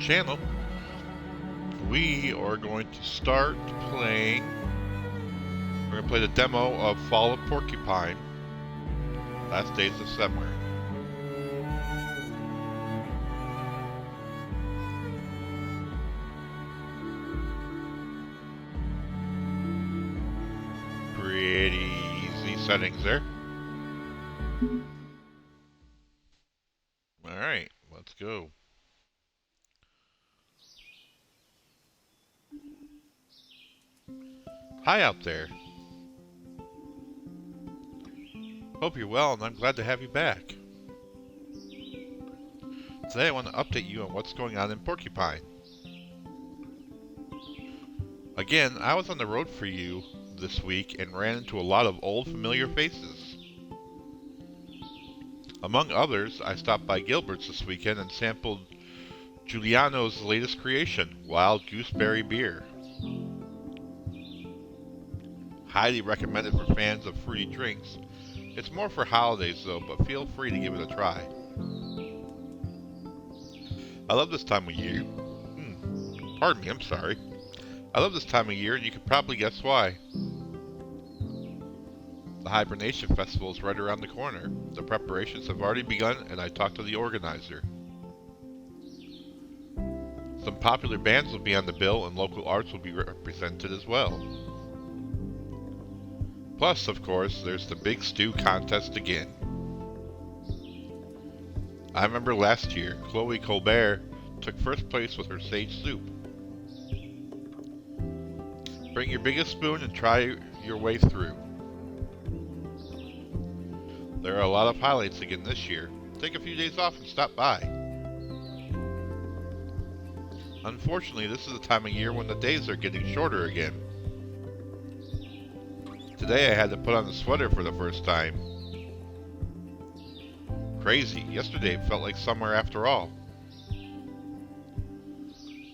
channel. We are going to start playing. We're going to play the demo of Fall of Porcupine, Last Days of Summer. Pretty easy settings there. Alright, let's go. Hi out there. Hope you're well, and I'm glad to have you back. Today I want to update you on what's going on in Porcupine. Again, I was on the road for you this week and ran into a lot of old familiar faces. Among others, I stopped by Gilbert's this weekend and sampled Giuliano's latest creation, Wild Gooseberry Beer. Highly recommended for fans of fruity drinks. It's more for holidays though, but feel free to give it a try. I love this time of year. Pardon me, I'm sorry. I love this time of year, and you can probably guess why. The Hibernation Festival is right around the corner. The preparations have already begun, and I talked to the organizer. Some popular bands will be on the bill, and local arts will be represented as well. Plus, of course, there's the Big Stew contest again. I remember last year, Chloe Colbert took first place with her sage soup. Bring your biggest spoon and try your way through. There are a lot of highlights again this year. Take a few days off and stop by. Unfortunately, this is the time of year when the days are getting shorter again. Today I had to put on a sweater for the first time. Crazy. Yesterday it felt like summer after all.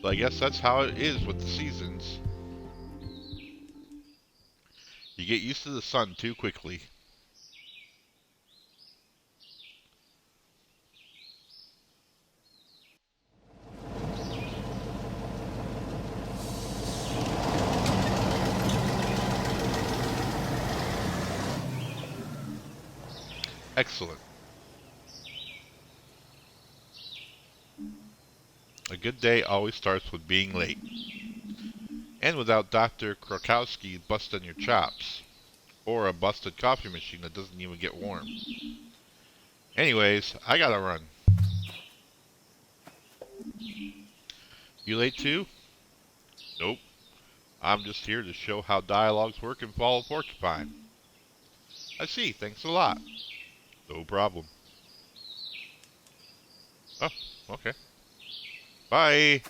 But I guess that's how it is with the seasons. You get used to the sun too quickly. Excellent. A good day always starts with being late. And without Dr. Krakowski busting your chops. Or a busted coffee machine that doesn't even get warm. Anyways, I gotta run. You late too? Nope. I'm just here to show how dialogues work in Fall of Porcupine. I see, thanks a lot. No problem. Oh, okay. Bye!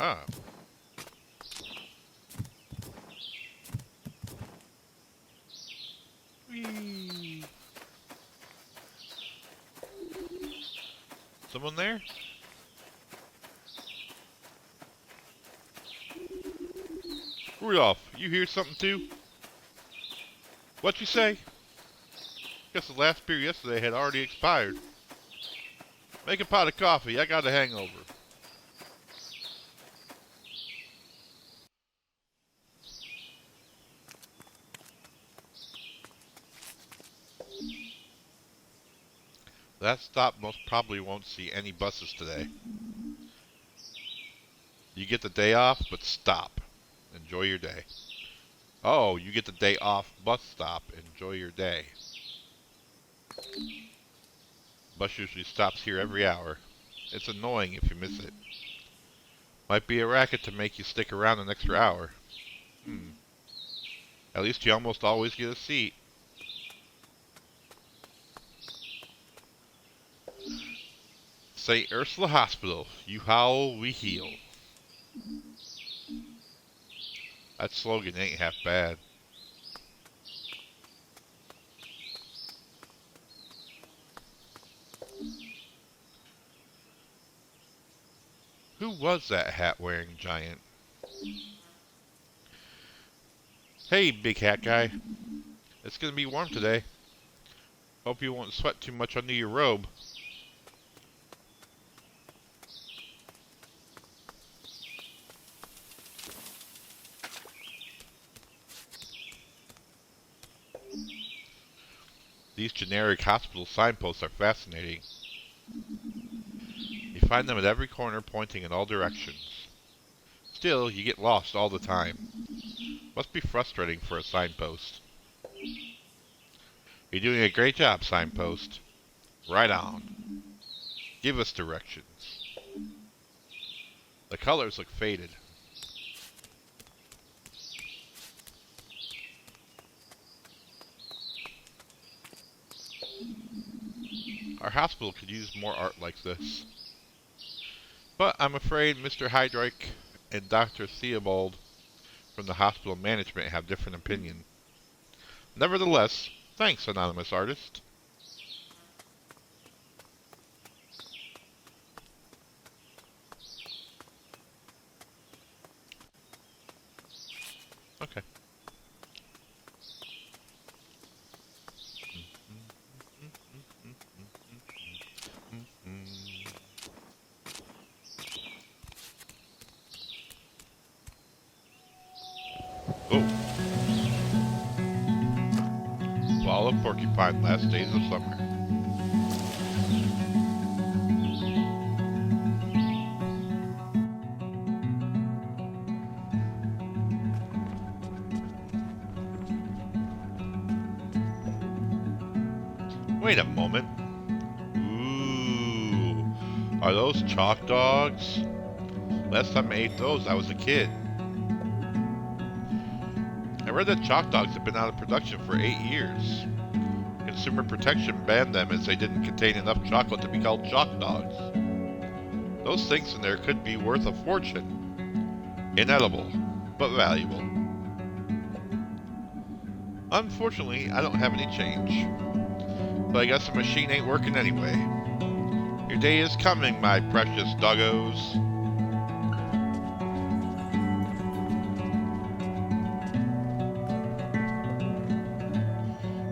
Ah. Whee. Someone there? Rudolph, you hear something too? What you say? Guess the last beer yesterday had already expired. Make a pot of coffee, I got a hangover. That stop most probably won't see any buses today. You get the day off, but stop. Enjoy your day. Oh, you get the day off, bus stop. Enjoy your day. Bus usually stops here every hour. It's annoying if you miss it. Might be a racket to make you stick around an extra hour. At least you almost always get a seat. St. Ursula Hospital. You howl, we heal. That slogan ain't half bad. Who was that hat-wearing giant? Hey, big hat guy. It's gonna be warm today. Hope you won't sweat too much under your robe. These generic hospital signposts are fascinating. You find them at every corner pointing in all directions. Still, you get lost all the time. Must be frustrating for a signpost. You're doing a great job, signpost. Right on. Give us directions. The colors look faded. Our hospital could use more art like this. But I'm afraid Mr. Heydrich and Dr. Theobald from the hospital management have different opinion. Nevertheless, thanks, anonymous artist. Okay. Oh. Fall of Porcupine, last days of summer. Wait a moment. Ooh. Are those chalk dogs? Last time I ate those, I was a kid. I read that chalk dogs have been out of production for 8 years. Consumer Protection banned them as they didn't contain enough chocolate to be called chalk dogs. Those things in there could be worth a fortune. Inedible, but valuable. Unfortunately, I don't have any change. But I guess the machine ain't working anyway. Your day is coming, my precious doggos.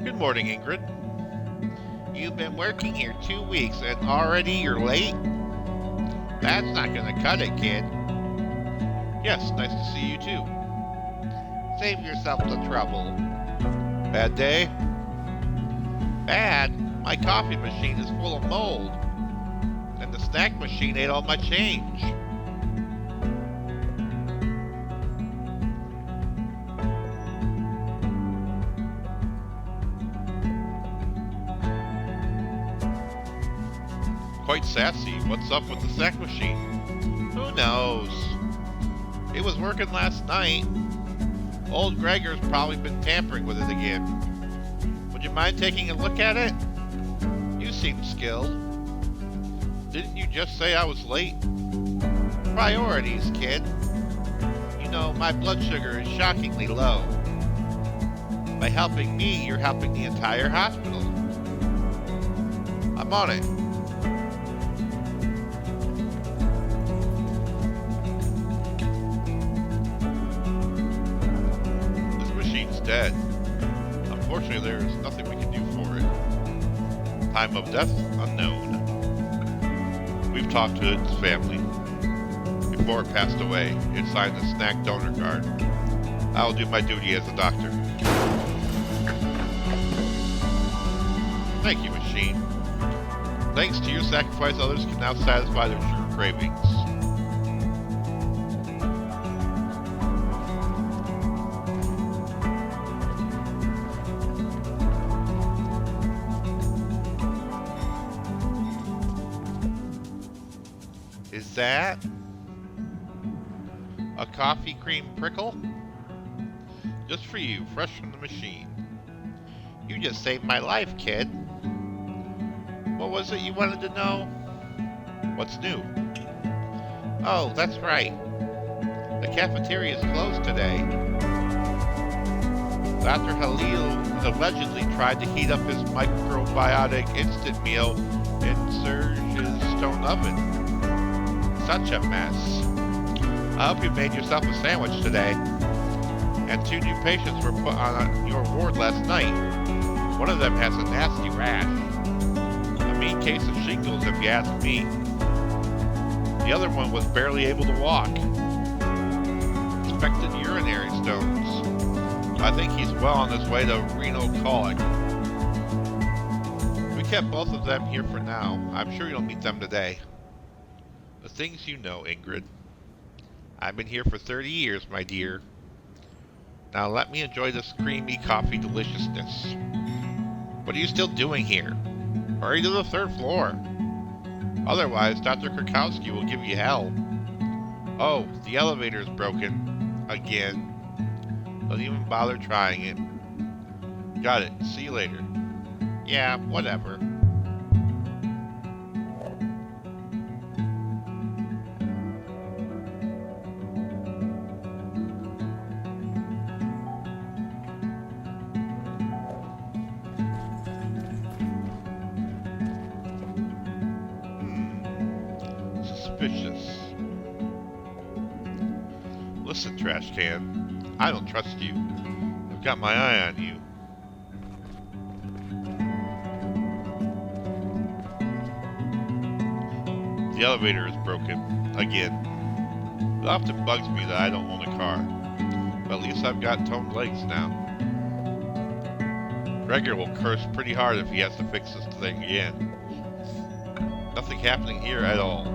Good morning, Ingrid. You've been working here 2 weeks and already you're late? That's not gonna cut it, kid. Yes, nice to see you too. Save yourself the trouble. Bad day? Bad? My coffee machine is full of mold. And the snack machine ate all my change. Quite sassy. What's up with the snack machine? Who knows? It was working last night. Old Gregor's probably been tampering with it again. Would you mind taking a look at it? You seem skilled. Didn't you just say I was late? Priorities, kid. You know, my blood sugar is shockingly low. By helping me, you're helping the entire hospital. I'm on it. Dead. Unfortunately, there is nothing we can do for it. Time of death, unknown. We've talked to its family. Before it passed away, it signed a snack donor card. I will do my duty as a doctor. Thank you, machine. Thanks to your sacrifice, others can now satisfy their sugar cravings. Is that a coffee cream prickle? Just for you, fresh from the machine. You just saved my life, kid. What was it you wanted to know? What's new? Oh, that's right. The cafeteria is closed today. Dr. Halil allegedly tried to heat up his microbiotic instant meal in Serge's stone oven. Such a mess. I hope you made yourself a sandwich today. And 2 new patients were put on your ward last night. One of them has a nasty rash. A mean case of shingles, if you ask me. The other one was barely able to walk. Suspected urinary stones. I think he's well on his way to renal colic. We kept both of them here for now. I'm sure you'll meet them today. The things you know, Ingrid. I've been here for 30 years, my dear. Now let me enjoy this creamy coffee deliciousness. What are you still doing here? Hurry to the 3rd floor. Otherwise, Dr. Krakowski will give you hell. Oh, the elevator is broken. Again. Don't even bother trying it. Got it. See you later. Yeah, whatever. Suspicious. Listen, trash can. I don't trust you. I've got my eye on you. The elevator is broken. Again. It often bugs me that I don't own a car. But at least I've got toned legs now. Gregor will curse pretty hard if he has to fix this thing again. Nothing happening here at all.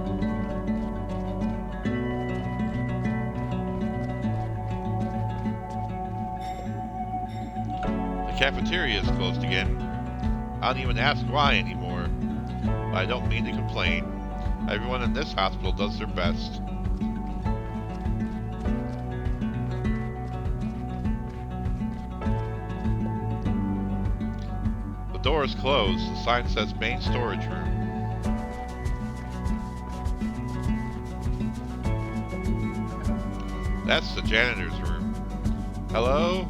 The cafeteria is closed again. I don't even ask why anymore. But I don't mean to complain. Everyone in this hospital does their best. The door is closed. The sign says main storage room. That's the janitor's room. Hello?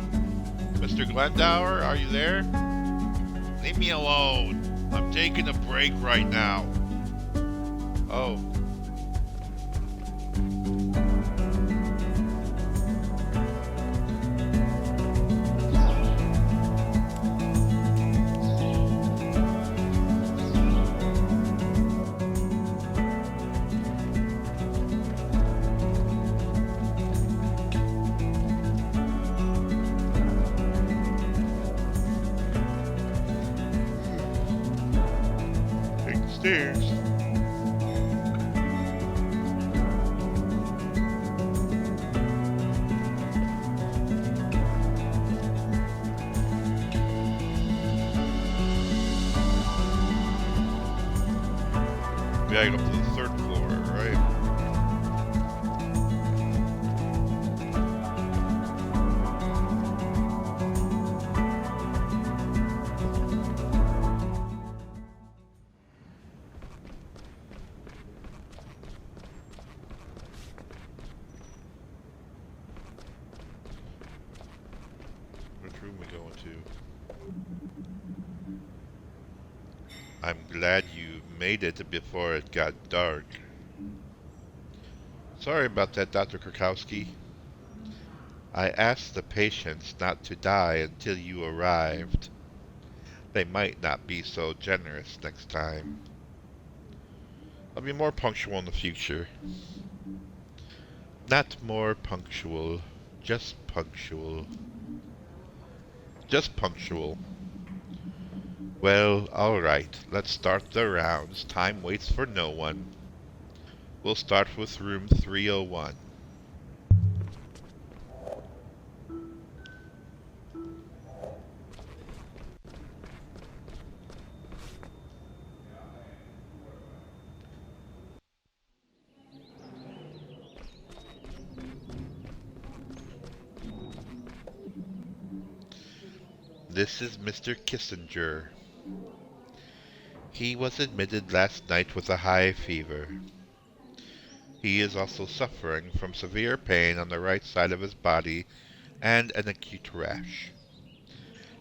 Mr. Glendower, are you there? Leave me alone. I'm taking a break right now. Oh. Take the stairs. We gotta go up to the 3rd floor, right? Which room we going to? I'm glad you made it before it got dark. Sorry about that, Dr. Krakowski. I asked the patients not to die until you arrived. They might not be so generous next time. I'll be more punctual in the future. Not more punctual, just punctual. Just punctual. Well, alright, let's start the rounds. Time waits for no one. We'll start with room 301. This is Mr. Kissinger. He was admitted last night with a high fever. He is also suffering from severe pain on the right side of his body and an acute rash.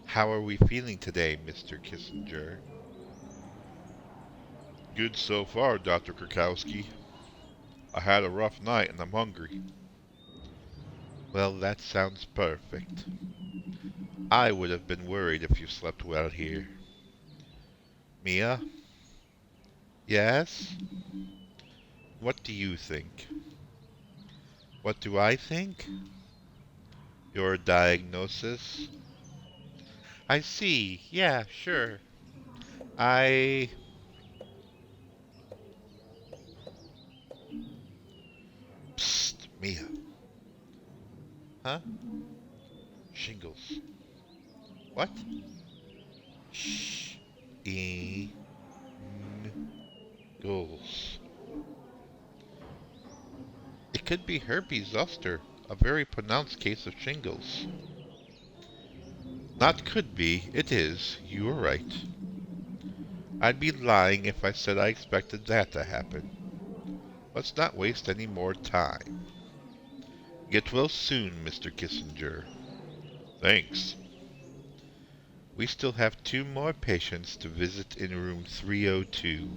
How are we feeling today, Mr. Kissinger? Good so far, Dr. Krakowski. I had a rough night and I'm hungry. Well, that sounds perfect. I would have been worried if you slept well here. Mia? Yes? What do you think? What do I think? Your diagnosis? I see. Yeah, sure. I... Psst, Mia. Huh? Shingles. What? Shh. Goals. It could be herpes zoster, a very pronounced case of shingles. Not could be, it is. You are right. I'd be lying if I said I expected that to happen. Let's not waste any more time. Get well soon, Mr. Kissinger. Thanks. We still have 2 more patients to visit in room 302.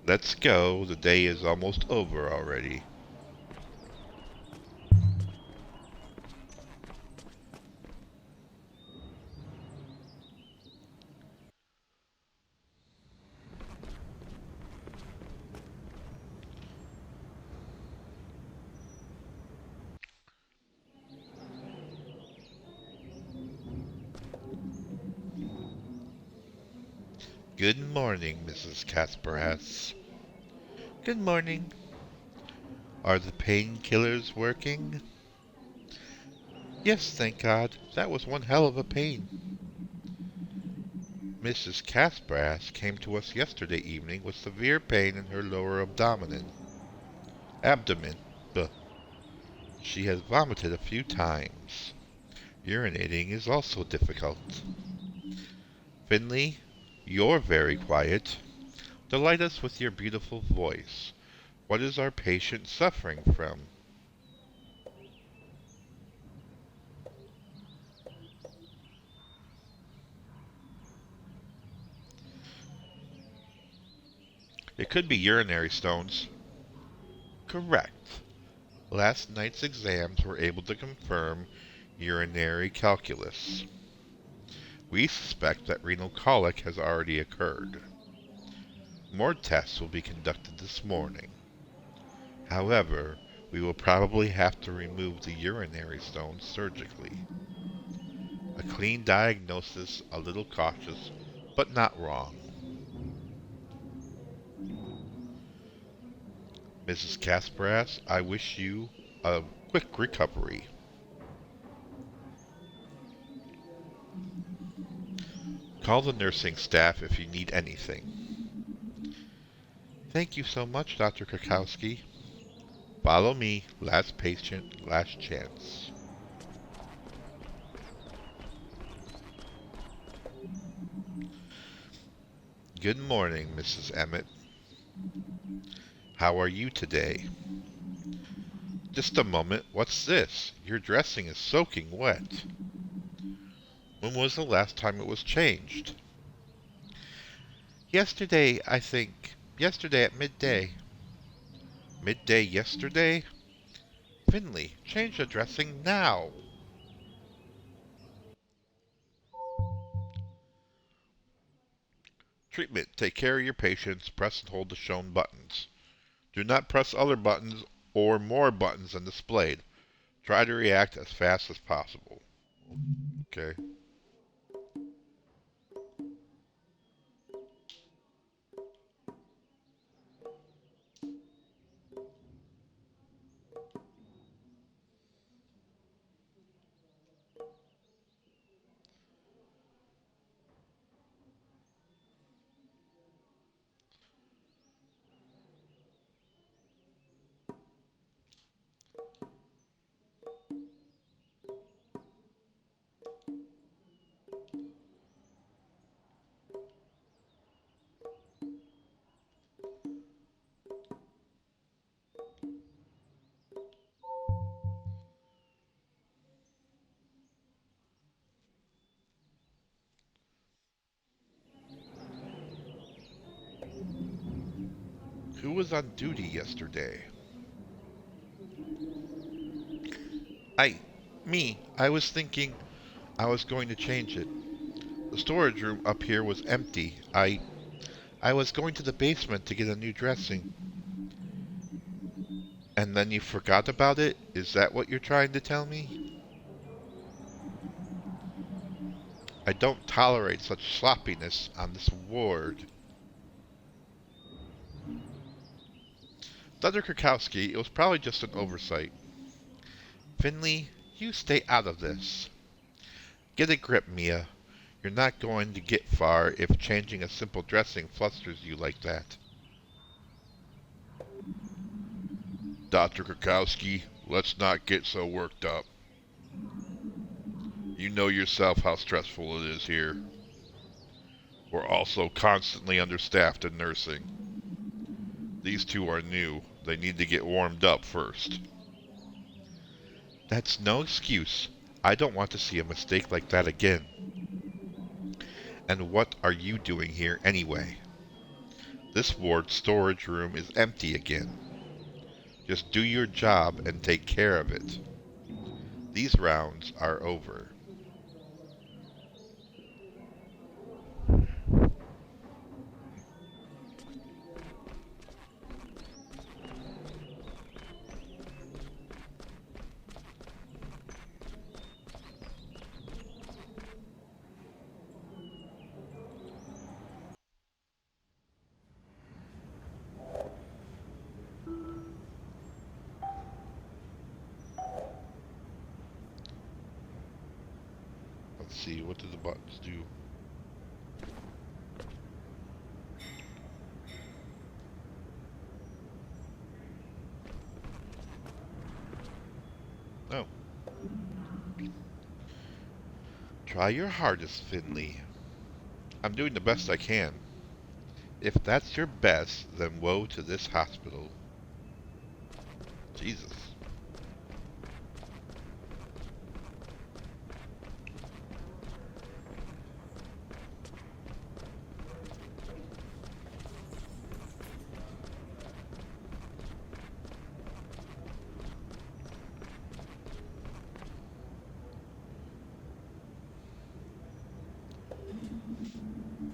Let's go, the day is almost over already. Good morning, Mrs. Casparas. Good morning. Are the painkillers working? Yes, thank God. That was one hell of a pain. Mrs. Casparas came to us yesterday evening with severe pain in her lower abdomen. Ugh. She has vomited a few times. Urinating is also difficult. Finley, you're very quiet. Delight us with your beautiful voice. What is our patient suffering from? It could be urinary stones. Correct. Last night's exams were able to confirm urinary calculus. We suspect that renal colic has already occurred. More tests will be conducted this morning. However, we will probably have to remove the urinary stones surgically. A clean diagnosis, a little cautious, but not wrong. Mrs. Casparas, I wish you a quick recovery. Call the nursing staff if you need anything. Thank you so much, Dr. Krakowski. Follow me. Last patient, last chance. Good morning, Mrs. Emmett. How are you today? Just a moment. What's this? Your dressing is soaking wet. When was the last time it was changed? Yesterday, I think. Yesterday at midday. Midday yesterday? Finley, change the dressing now. Treatment. Take care of your patients. Press and hold the shown buttons. Do not press other buttons or more buttons than displayed. Try to react as fast as possible. Okay. Who was on duty yesterday? I... Me. I was thinking I was going to change it. The storage room up here was empty. I was going to the basement to get a new dressing. And then you forgot about it? Is that what you're trying to tell me? I don't tolerate such sloppiness on this ward. Dr. Krakowski, it was probably just an oversight. Finley, you stay out of this. Get a grip, Mia. You're not going to get far if changing a simple dressing flusters you like that. Dr. Krakowski, let's not get so worked up. You know yourself how stressful it is here. We're also constantly understaffed in nursing. These two are new. They need to get warmed up first. That's no excuse. I don't want to see a mistake like that again. And what are you doing here anyway? This ward storage room is empty again. Just do your job and take care of it. These rounds are over. Let's see, what do the buttons do? Oh. Try your hardest, Finley. I'm doing the best I can. If that's your best, then woe to this hospital. Jesus.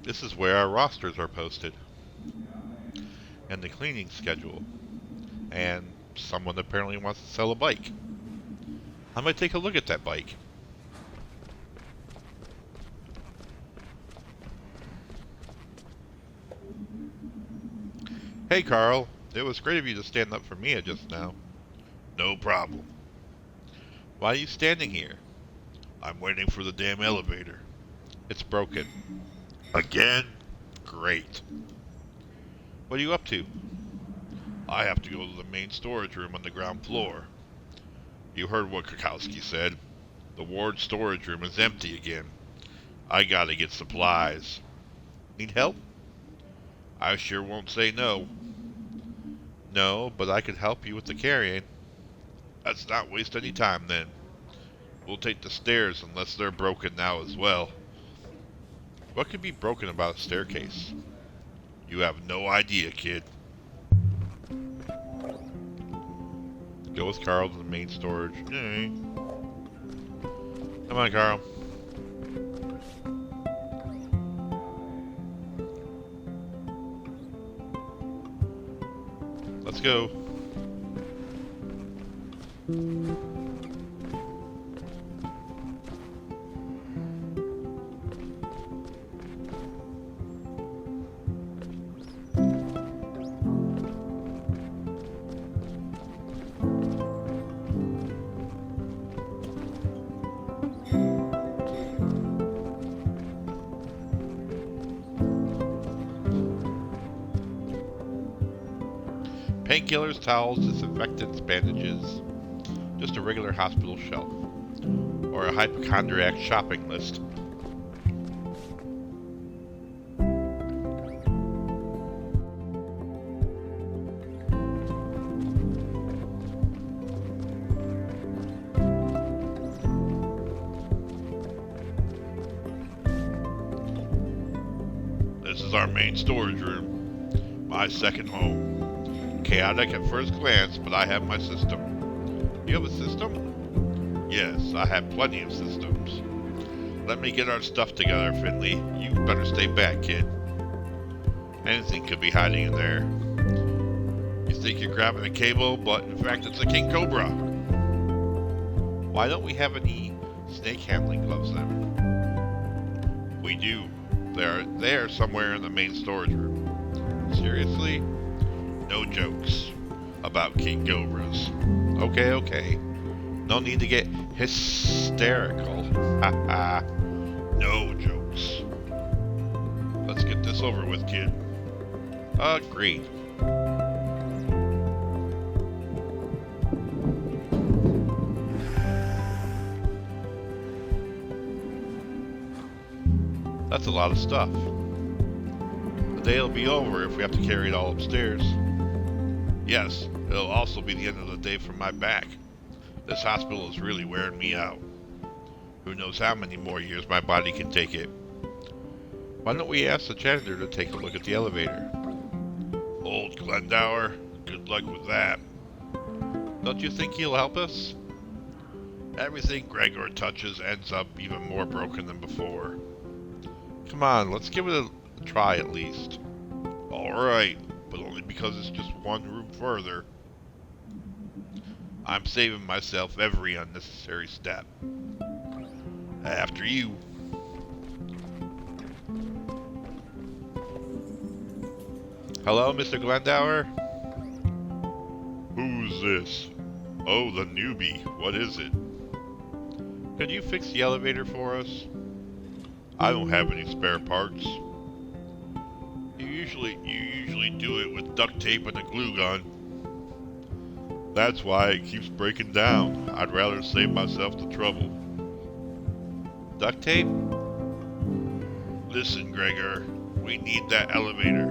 This is where our rosters are posted. And the cleaning schedule. And someone apparently wants to sell a bike. I might take a look at that bike. Hey Carl, it was great of you to stand up for Mia just now. No problem. Why are you standing here? I'm waiting for the damn elevator. It's broken. Again? Great. What are you up to? I have to go to the main storage room on the ground floor. You heard what Krakowski said. The ward storage room is empty again. I gotta get supplies. Need help? I sure won't say no. No, but I could help you with the carrying. Let's not waste any time then. We'll take the stairs unless they're broken now as well. What could be broken about a staircase? You have no idea, kid. Go with Carl to the main storage. Yay. Come on, Carl. Let's go. Painkillers, towels, disinfectants, bandages. Just a regular hospital shelf. Or a hypochondriac shopping list. This is our main storage room. My second home. Chaotic at first glance, but I have my system. You have a system? Yes, I have plenty of systems. Let me get our stuff together, Finley. You better stay back, kid. Anything could be hiding in there. You think you're grabbing a cable, but in fact it's a king cobra. Why don't we have any snake handling gloves then? We do. They're there somewhere in the main storage room. Seriously? No jokes about king cobras. Okay. No need to get hysterical. Haha. No jokes. Let's get this over with, kid. Agreed. That's a lot of stuff. The day will be over if we have to carry it all upstairs. Yes, it'll also be the end of the day for my back. This hospital is really wearing me out. Who knows how many more years my body can take it. Why don't we ask the janitor to take a look at the elevator? Old Glendower, good luck with that. Don't you think he'll help us? Everything Gregor touches ends up even more broken than before. Come on, let's give it a try at least. Alright, but only because it's just one room further. I'm saving myself every unnecessary step. After you. Hello, Mr. Glendower? Who's this? Oh, the newbie. What is it? Could you fix the elevator for us? I don't have any spare parts. You usually do it with duct tape and a glue gun. That's why it keeps breaking down. I'd rather save myself the trouble. Duct tape? Listen, Gregor, we need that elevator.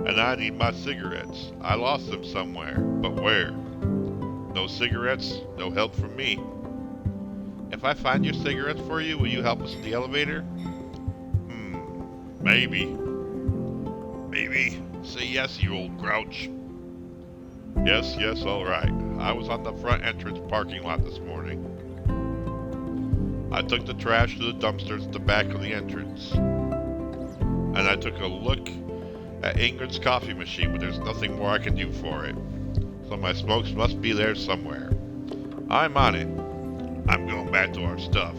And I need my cigarettes. I lost them somewhere, but where? No cigarettes, no help from me. If I find your cigarettes for you, will you help us in the elevator? Maybe. Maybe. Say yes, you old grouch. Yes, alright. I was on the front entrance parking lot this morning. I took the trash to the dumpsters at the back of the entrance. And I took a look at Ingrid's coffee machine, but there's nothing more I can do for it. So my smokes must be there somewhere. I'm on it. I'm going back to our stuff.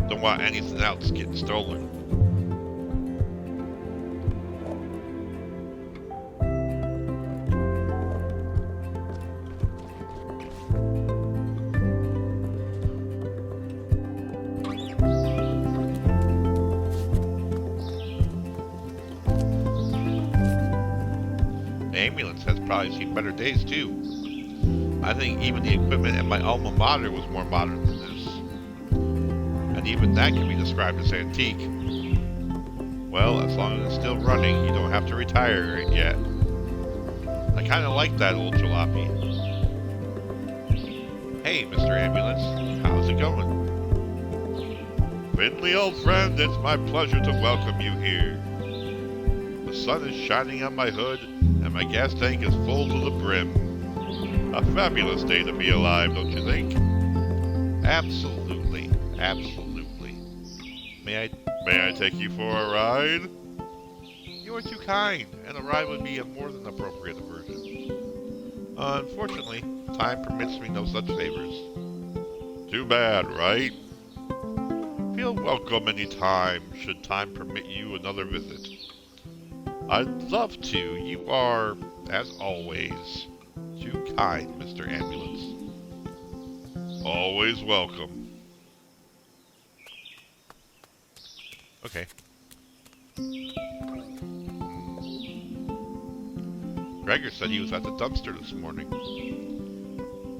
Don't want anything else getting stolen. The ambulance has probably seen better days too. I think even the equipment at my alma mater was more modern than this. And even that can be described as antique. Well, as long as it's still running, you don't have to retire it yet. I kinda like that old jalopy. Hey, Mr. Ambulance, how's it going? Finley, old friend, it's my pleasure to welcome you here. The sun is shining on my hood, and my gas tank is full to the brim. A fabulous day to be alive, don't you think? Absolutely. May I take you for a ride? You are too kind, and a ride would be a more than appropriate diversion. Unfortunately, time permits me no such favors. Too bad, right? Feel welcome any time, should time permit you another visit. I'd love to. You are, as always, too kind, Mr. Ambulance. Always welcome. Okay. Gregor said he was at the dumpster this morning.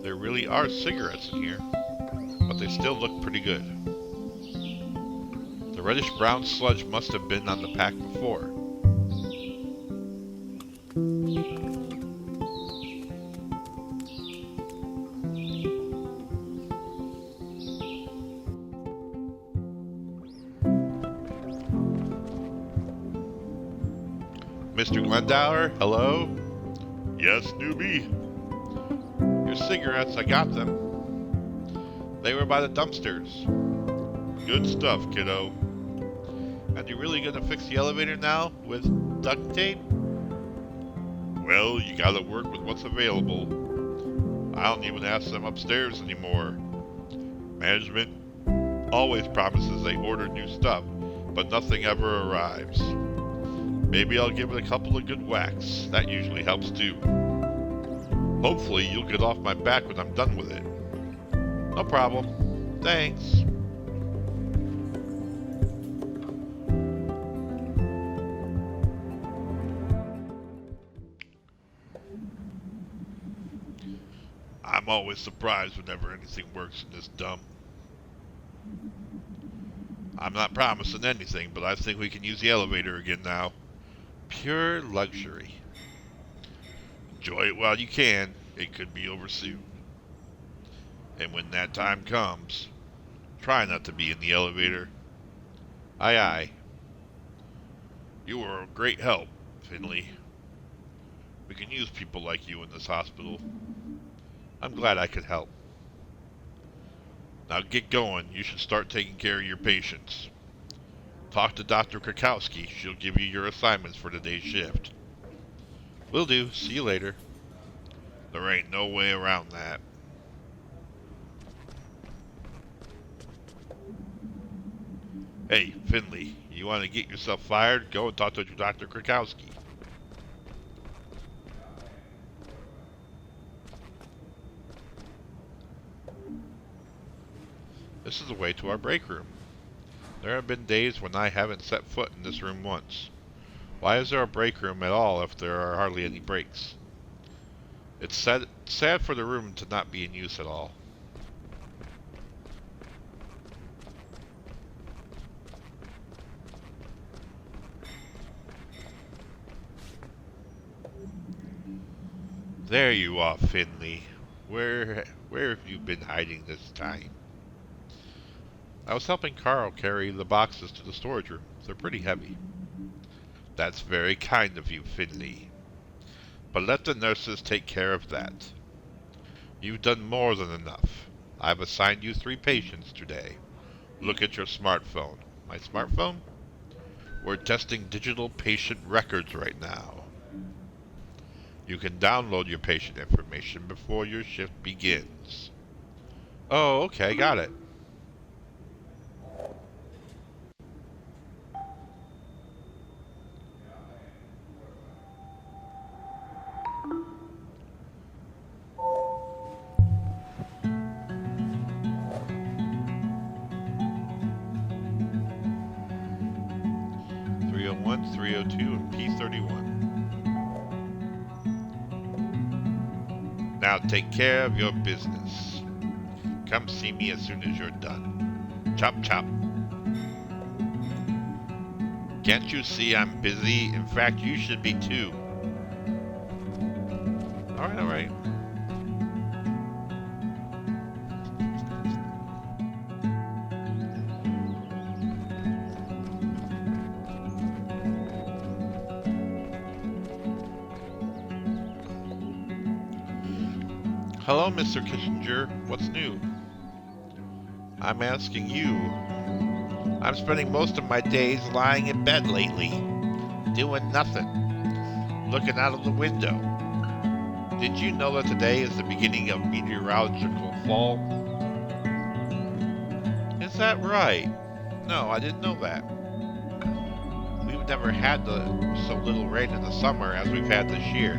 There really are cigarettes in here, but they still look pretty good. The reddish-brown sludge must have been on the pack before. Mr. Glendower, hello? Yes, newbie. Your cigarettes, I got them. They were by the dumpsters. Good stuff, kiddo. And you really gonna fix the elevator now with duct tape? Well, you gotta work with what's available. I don't even ask them upstairs anymore. Management always promises they order new stuff, but nothing ever arrives. Maybe I'll give it a couple of good whacks. That usually helps too. Hopefully you'll get off my back when I'm done with it. No problem. Thanks. I'm always surprised whenever anything works in this dump. I'm not promising anything, but I think we can use the elevator again now. Pure luxury. Enjoy it while you can. It could be over soon. And when that time comes, try not to be in the elevator. Aye, aye. You were a great help, Finley. We can use people like you in this hospital. I'm glad I could help. Now get going. You should start taking care of your patients. Talk to Dr. Krakowski. She'll give you your assignments for today's shift. Will do. See you later. There ain't no way around that. Hey, Finley, you want to get yourself fired? Go and talk to Dr. Krakowski. This is the way to our break room. There have been days when I haven't set foot in this room once. Why is there a break room at all if there are hardly any breaks? It's sad for the room to not be in use at all. There you are, Finley. Where have you been hiding this time? I was helping Carl carry the boxes to the storage room. They're pretty heavy. That's very kind of you, Finley. But let the nurses take care of that. You've done more than enough. I've assigned you 3 patients today. Look at your smartphone. My smartphone? We're testing digital patient records right now. You can download your patient information before your shift begins. Oh, okay, got it. P-301, 302, and P-31. Now take care of your business. Come see me as soon as you're done. Chop chop. Can't you see I'm busy? In fact, you should be too. Alright, alright. Hello, Mr. Kissinger. What's new? I'm asking you. I'm spending most of my days lying in bed lately, doing nothing, looking out of the window. Did you know that today is the beginning of meteorological fall? Is that right? No, I didn't know that. We've never had so little rain in the summer as we've had this year.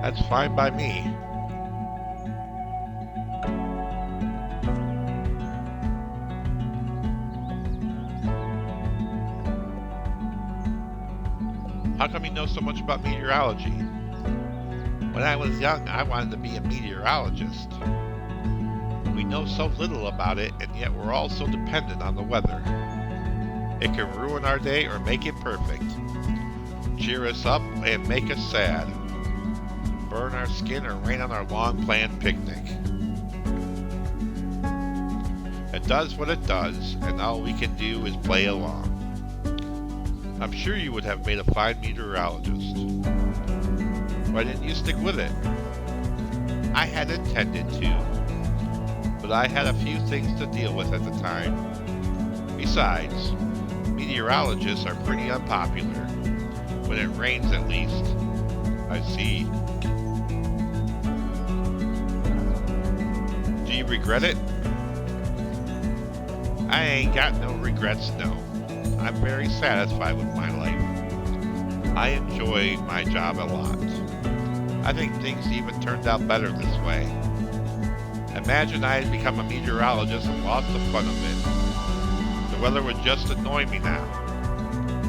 That's fine by me. How come you know so much about meteorology? When I was young, I wanted to be a meteorologist. We know so little about it, and yet we're all so dependent on the weather. It can ruin our day or make it perfect. Cheer us up and make us sad. Burn our skin or rain on our long-planned picnic. It does what it does, and all we can do is play along. I'm sure you would have made a fine meteorologist. Why didn't you stick with it? I had intended to, but I had a few things to deal with at the time. Besides, meteorologists are pretty unpopular. When it rains, at least. I see. Do you regret it? I ain't got no regrets, no. I'm very satisfied with my life. I enjoy my job a lot. I think things even turned out better this way. Imagine I had become a meteorologist and lost the fun of it. The weather would just annoy me now.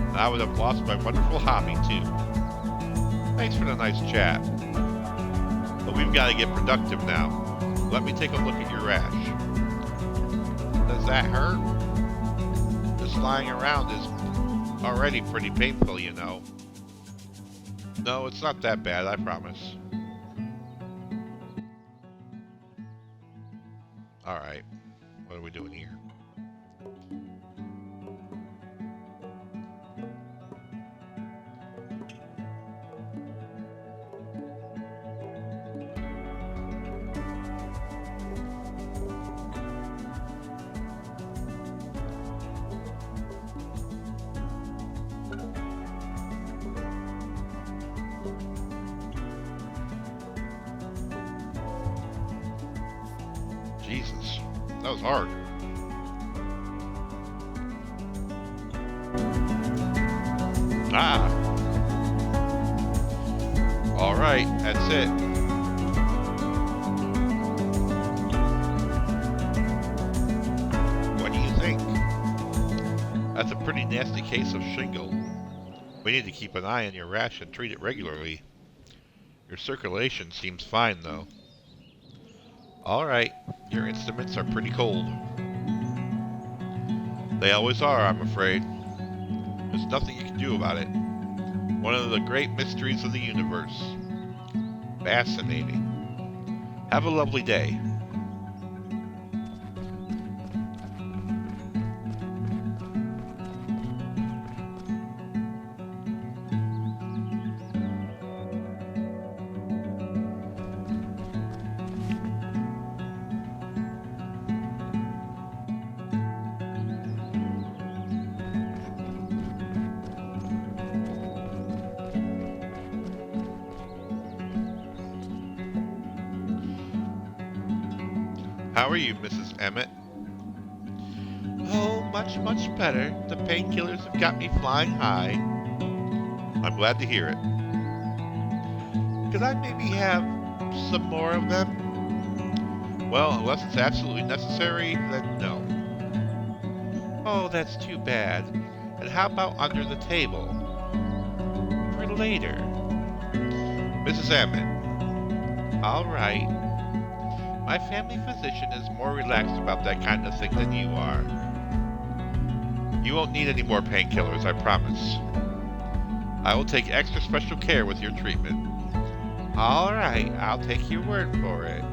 And I would have lost my wonderful hobby, too. Thanks for the nice chat. But we've got to get productive now. Let me take a look at your rash. Does that hurt? Just lying around is already pretty painful, you know. No, it's not that bad, I promise. Alright, what are we doing here? Jesus, that was hard. Ah. Alright, that's it. What do you think? That's a pretty nasty case of shingle. We need to keep an eye on your rash and treat it regularly. Your circulation seems fine, though. Alright, your instruments are pretty cold. They always are, I'm afraid. There's nothing you can do about it. One of the great mysteries of the universe. Fascinating. Have a lovely day. How are you, Mrs. Emmett? Oh, much, much better. The painkillers have got me flying high. I'm glad to hear it. Could I maybe have some more of them? Well, unless it's absolutely necessary, then no. Oh, that's too bad. And how about under the table? For later. Mrs. Emmett. All right. My family physician is more relaxed about that kind of thing than you are. You won't need any more painkillers, I promise. I will take extra special care with your treatment. All right, I'll take your word for it.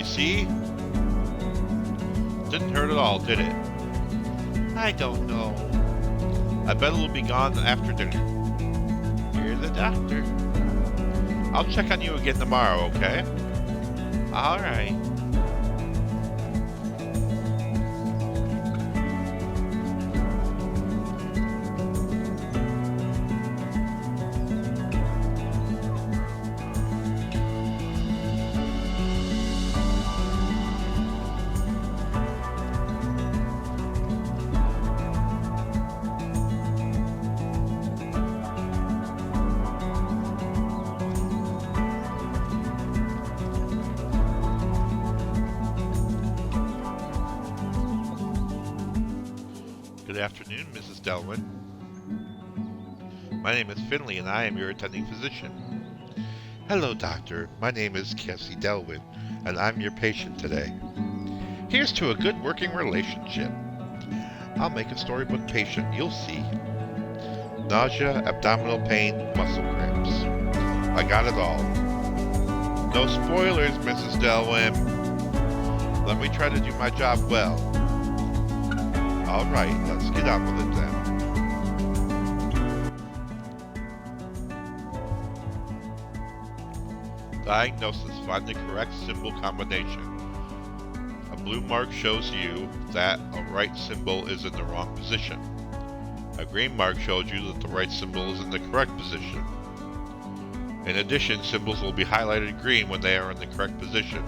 See? Didn't hurt at all, did it? I don't know. I bet it'll be gone after dinner. You're the doctor. I'll check on you again tomorrow, okay? All right. Good afternoon, Mrs. Delwyn. My name is Finley, and I am your attending physician. Hello, doctor. My name is Cassie Delwyn, and I'm your patient today. Here's to a good working relationship. I'll make a storybook patient, you'll see. Nausea, abdominal pain, muscle cramps. I got it all. No spoilers, Mrs. Delwyn. Let me try to do my job well. All right, let's get on with it then. Diagnosis: find the correct symbol combination. A blue mark shows you that a right symbol is in the wrong position. A green mark shows you that the right symbol is in the correct position. In addition, symbols will be highlighted green when they are in the correct position.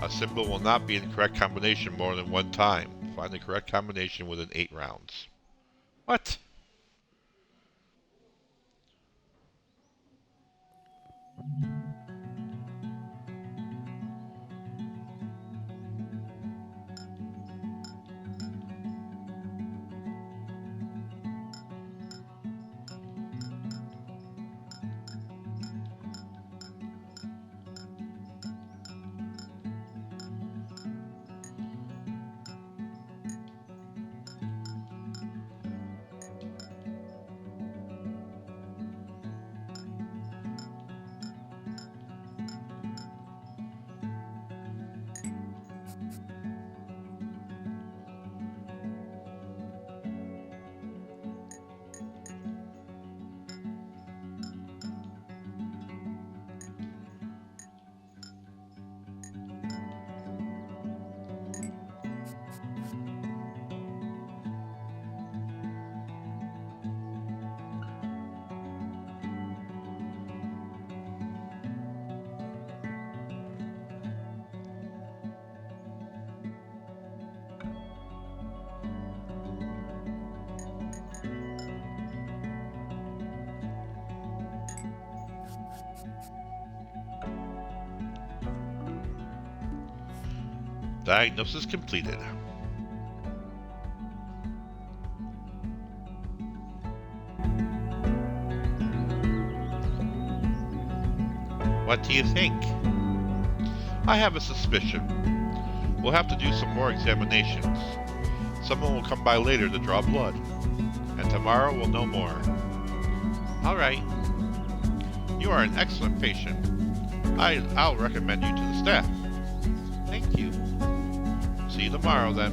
A symbol will not be in correct combination more than one time. Find the correct combination within 8 rounds. What? Diagnosis completed. What do you think? I have a suspicion. We'll have to do some more examinations. Someone will come by later to draw blood. And tomorrow we'll know more. All right. You are an excellent patient. I'll recommend you to the staff. Thank you. See you tomorrow, then.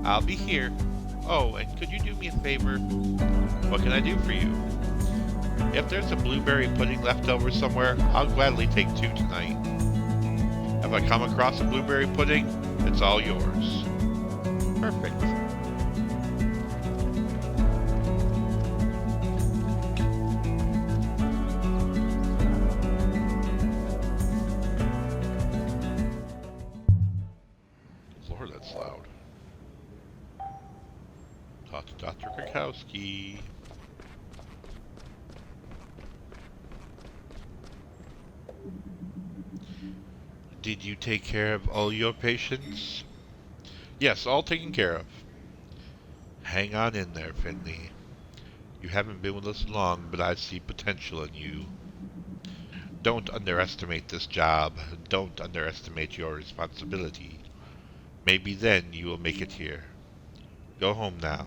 I'll be here. Oh, and could you do me a favor? What can I do for you? If there's a blueberry pudding left over somewhere, I'll gladly take 2 tonight. If I come across a blueberry pudding, it's all yours. Perfect. Lord, that's loud. Talk to Dr. Krakowski. Did you take care of all your patients? Yes, all taken care of. Hang on in there, Finley. You haven't been with us long, but I see potential in you. Don't underestimate this job. Don't underestimate your responsibility. Maybe then you will make it here. Go home now.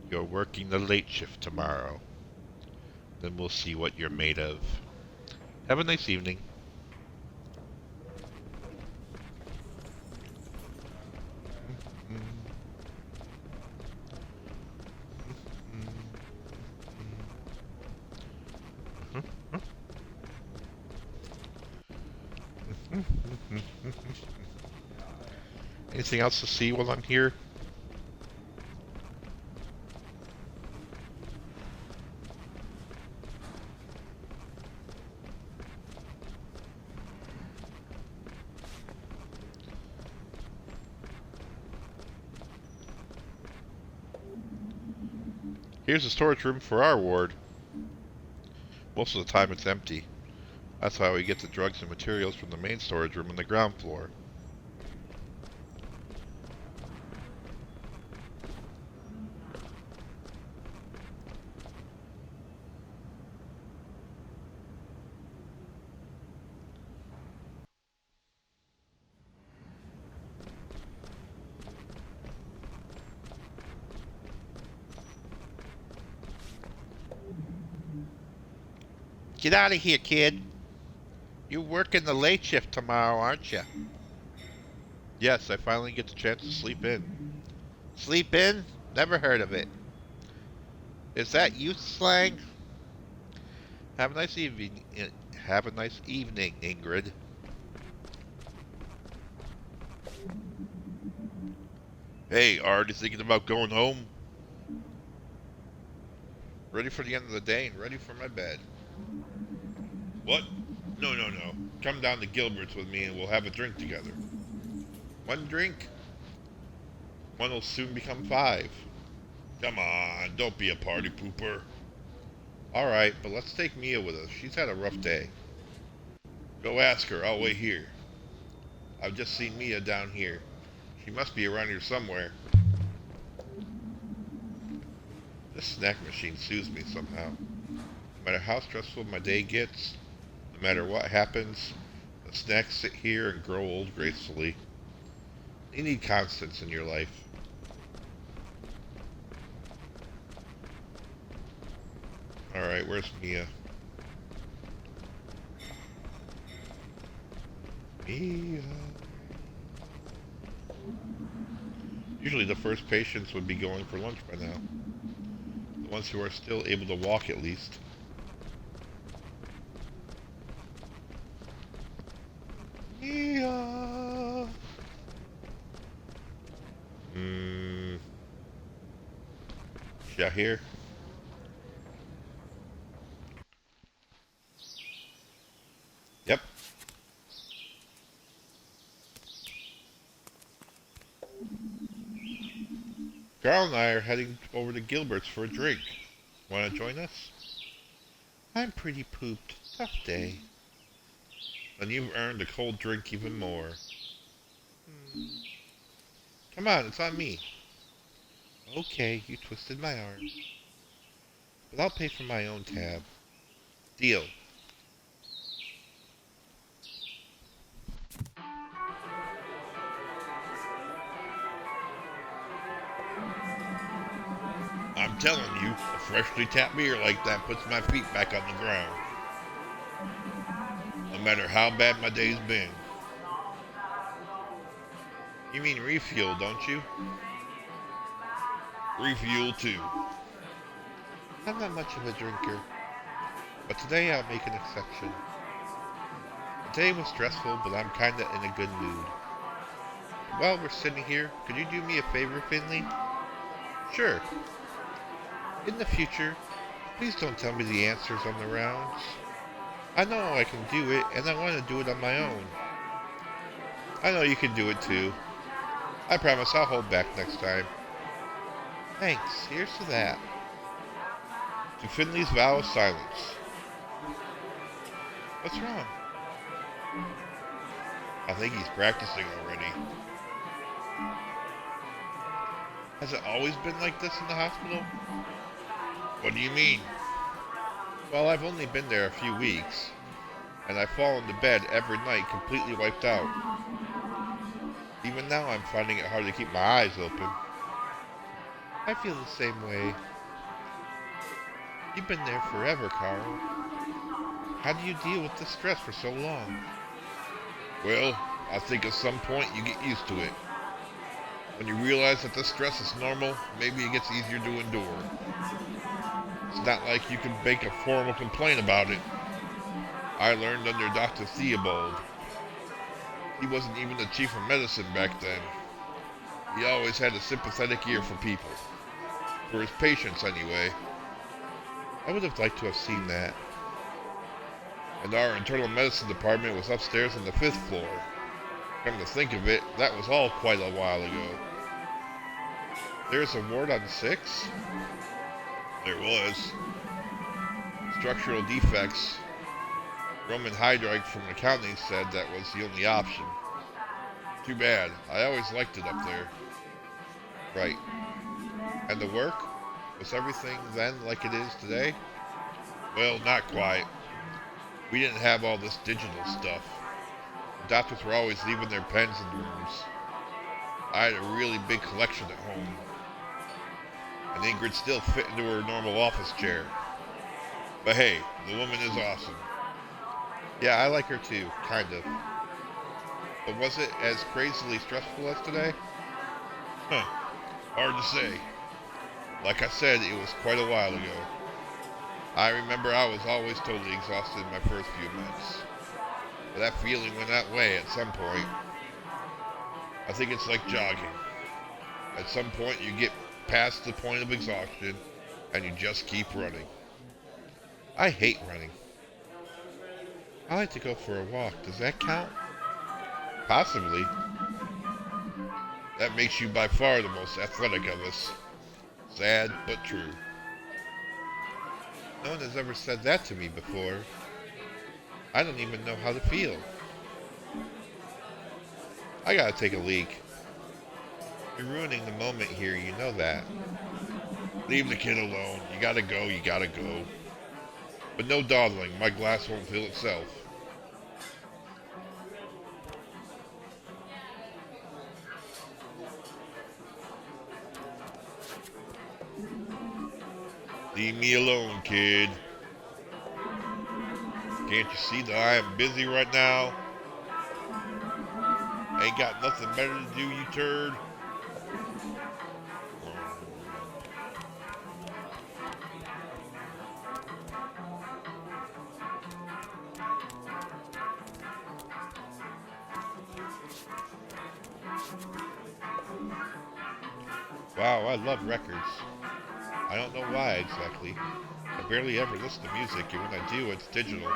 You're working the late shift tomorrow. Then we'll see what you're made of. Have a nice evening. Anything else to see while I'm here? Here's the storage room for our ward. Most of the time it's empty. That's why we get the drugs and materials from the main storage room on the ground floor. Get out of here, kid. You're working the late shift tomorrow, aren't you? Yes, I finally get the chance to sleep in. Sleep in? Never heard of it. Is that youth slang? Have a nice evening. Have a nice evening, Ingrid. Hey, already thinking about going home? Ready for the end of the day and ready for my bed. What? No, no, no. Come down to Gilbert's with me and we'll have a drink together. One drink? One will soon become 5. Come on, don't be a party pooper. Alright, but let's take Mia with us. She's had a rough day. Go ask her, I'll wait here. I've just seen Mia down here. She must be around here somewhere. This snack machine soothes me somehow. No matter how stressful my day gets, no matter what happens, the snacks sit here and grow old gracefully. You need constants in your life. Alright, where's Mia? Mia. Usually the first patients would be going for lunch by now. The ones who are still able to walk at least. Mia. She out here? Yep. Carl and I are heading over to Gilbert's for a drink. Want to join us? I'm pretty pooped. Tough day. Then you've earned a cold drink even more. Come on, it's on me. Okay, you twisted my arm. But I'll pay for my own tab. Deal. I'm telling you, a freshly tapped beer like that puts my feet back on the ground. No matter how bad my day's been. You mean refuel, don't you? Refuel too. I'm not much of a drinker, but today I'll make an exception. The day was stressful, but I'm kinda in a good mood. While we're sitting here, could you do me a favor, Finley? Sure. In the future, please don't tell me the answers on the rounds. I know I can do it, and I want to do it on my own. I know you can do it too. I promise I'll hold back next time. Thanks, here's to that. To Finley's vow of silence. What's wrong? I think he's practicing already. Has it always been like this in the hospital? What do you mean? Well, I've only been there a few weeks, and I fall into bed every night completely wiped out. Even now I'm finding it hard to keep my eyes open. I feel the same way. You've been there forever, Carl. How do you deal with the stress for so long? Well, I think at some point you get used to it. When you realize that the stress is normal, maybe it gets easier to endure. It's not like you can make a formal complaint about it. I learned under Dr. Theobald. He wasn't even the chief of medicine back then. He always had a sympathetic ear for people. For his patients, anyway. I would have liked to have seen that. And our internal medicine department was upstairs on the 5th floor. Come to think of it, that was all quite a while ago. There's a ward on 6? There was. Structural defects. Roman Hydride from accounting said that was the only option. Too bad. I always liked it up there. Right. And the work? Was everything then like it is today? Well, not quite. We didn't have all this digital stuff. The doctors were always leaving their pens in rooms. I had a really big collection at home. And Ingrid still fit into her normal office chair. But hey, the woman is awesome. Yeah, I like her too, kind of. But was it as crazily stressful as today? Huh, hard to say. Like I said, it was quite a while ago. I remember I was always totally exhausted in my first few months. But that feeling went that way at some point. I think it's like jogging. At some point you get past the point of exhaustion and you just keep running. I hate running. I like to go for a walk. Does that count? Possibly. That makes you by far the most athletic of us. Sad, but true. No one has ever said that to me before. I don't even know how to feel. I gotta take a leak. You're ruining the moment here, you know that. Leave the kid alone. You gotta go, you gotta go. But no dawdling, my glass won't fill itself. Leave me alone, kid. Can't you see that I am busy right now? Ain't got nothing better to do, you turd. Wow, I love records. I don't know why exactly. I barely ever listen to music, and when I do, it's digital.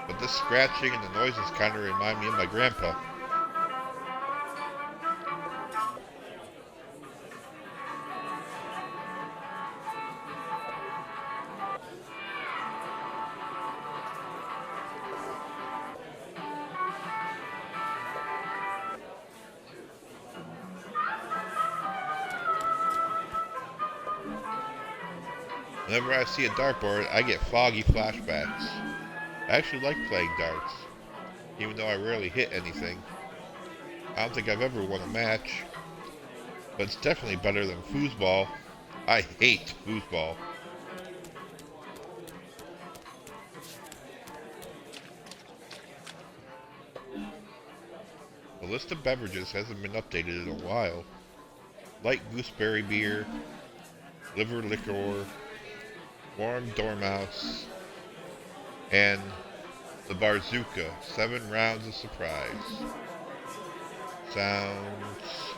But this scratching and the noises kind of remind me of my grandpa. Whenever I see a dartboard, I get foggy flashbacks. I actually like playing darts, even though I rarely hit anything. I don't think I've ever won a match, but it's definitely better than foosball. I hate foosball. The list of beverages hasn't been updated in a while. Light gooseberry beer, liver liqueur, warm dormouse, and the Barzooka, 7 rounds of surprise. Sounds...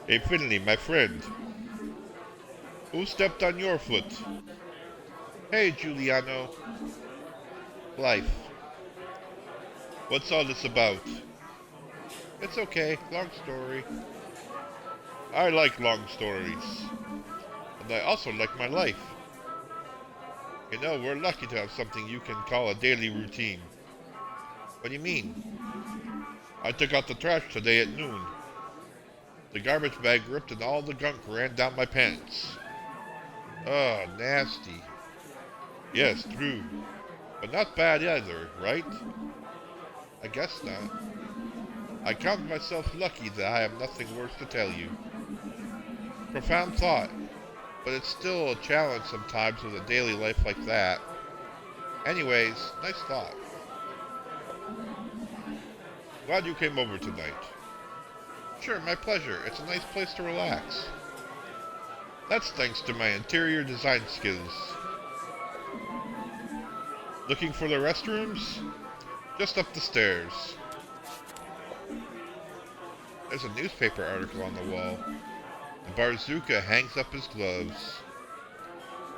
Hey Finley, my friend. Who stepped on your foot? Hey Giuliano. Life. What's all this about? It's okay, long story. I like long stories. And I also like my life. You know, we're lucky to have something you can call a daily routine. What do you mean? I took out the trash today at noon. The garbage bag ripped and all the gunk ran down my pants. Ugh, nasty. Yes, true. But not bad either, right? I guess not. I count myself lucky that I have nothing worse to tell you. Profound thought, but it's still a challenge sometimes with a daily life like that. Anyways, nice thought. Glad you came over tonight. Sure, my pleasure. It's a nice place to relax. That's thanks to my interior design skills. Looking for the restrooms? Just up the stairs. There's a newspaper article on the wall. The Barzooka hangs up his gloves.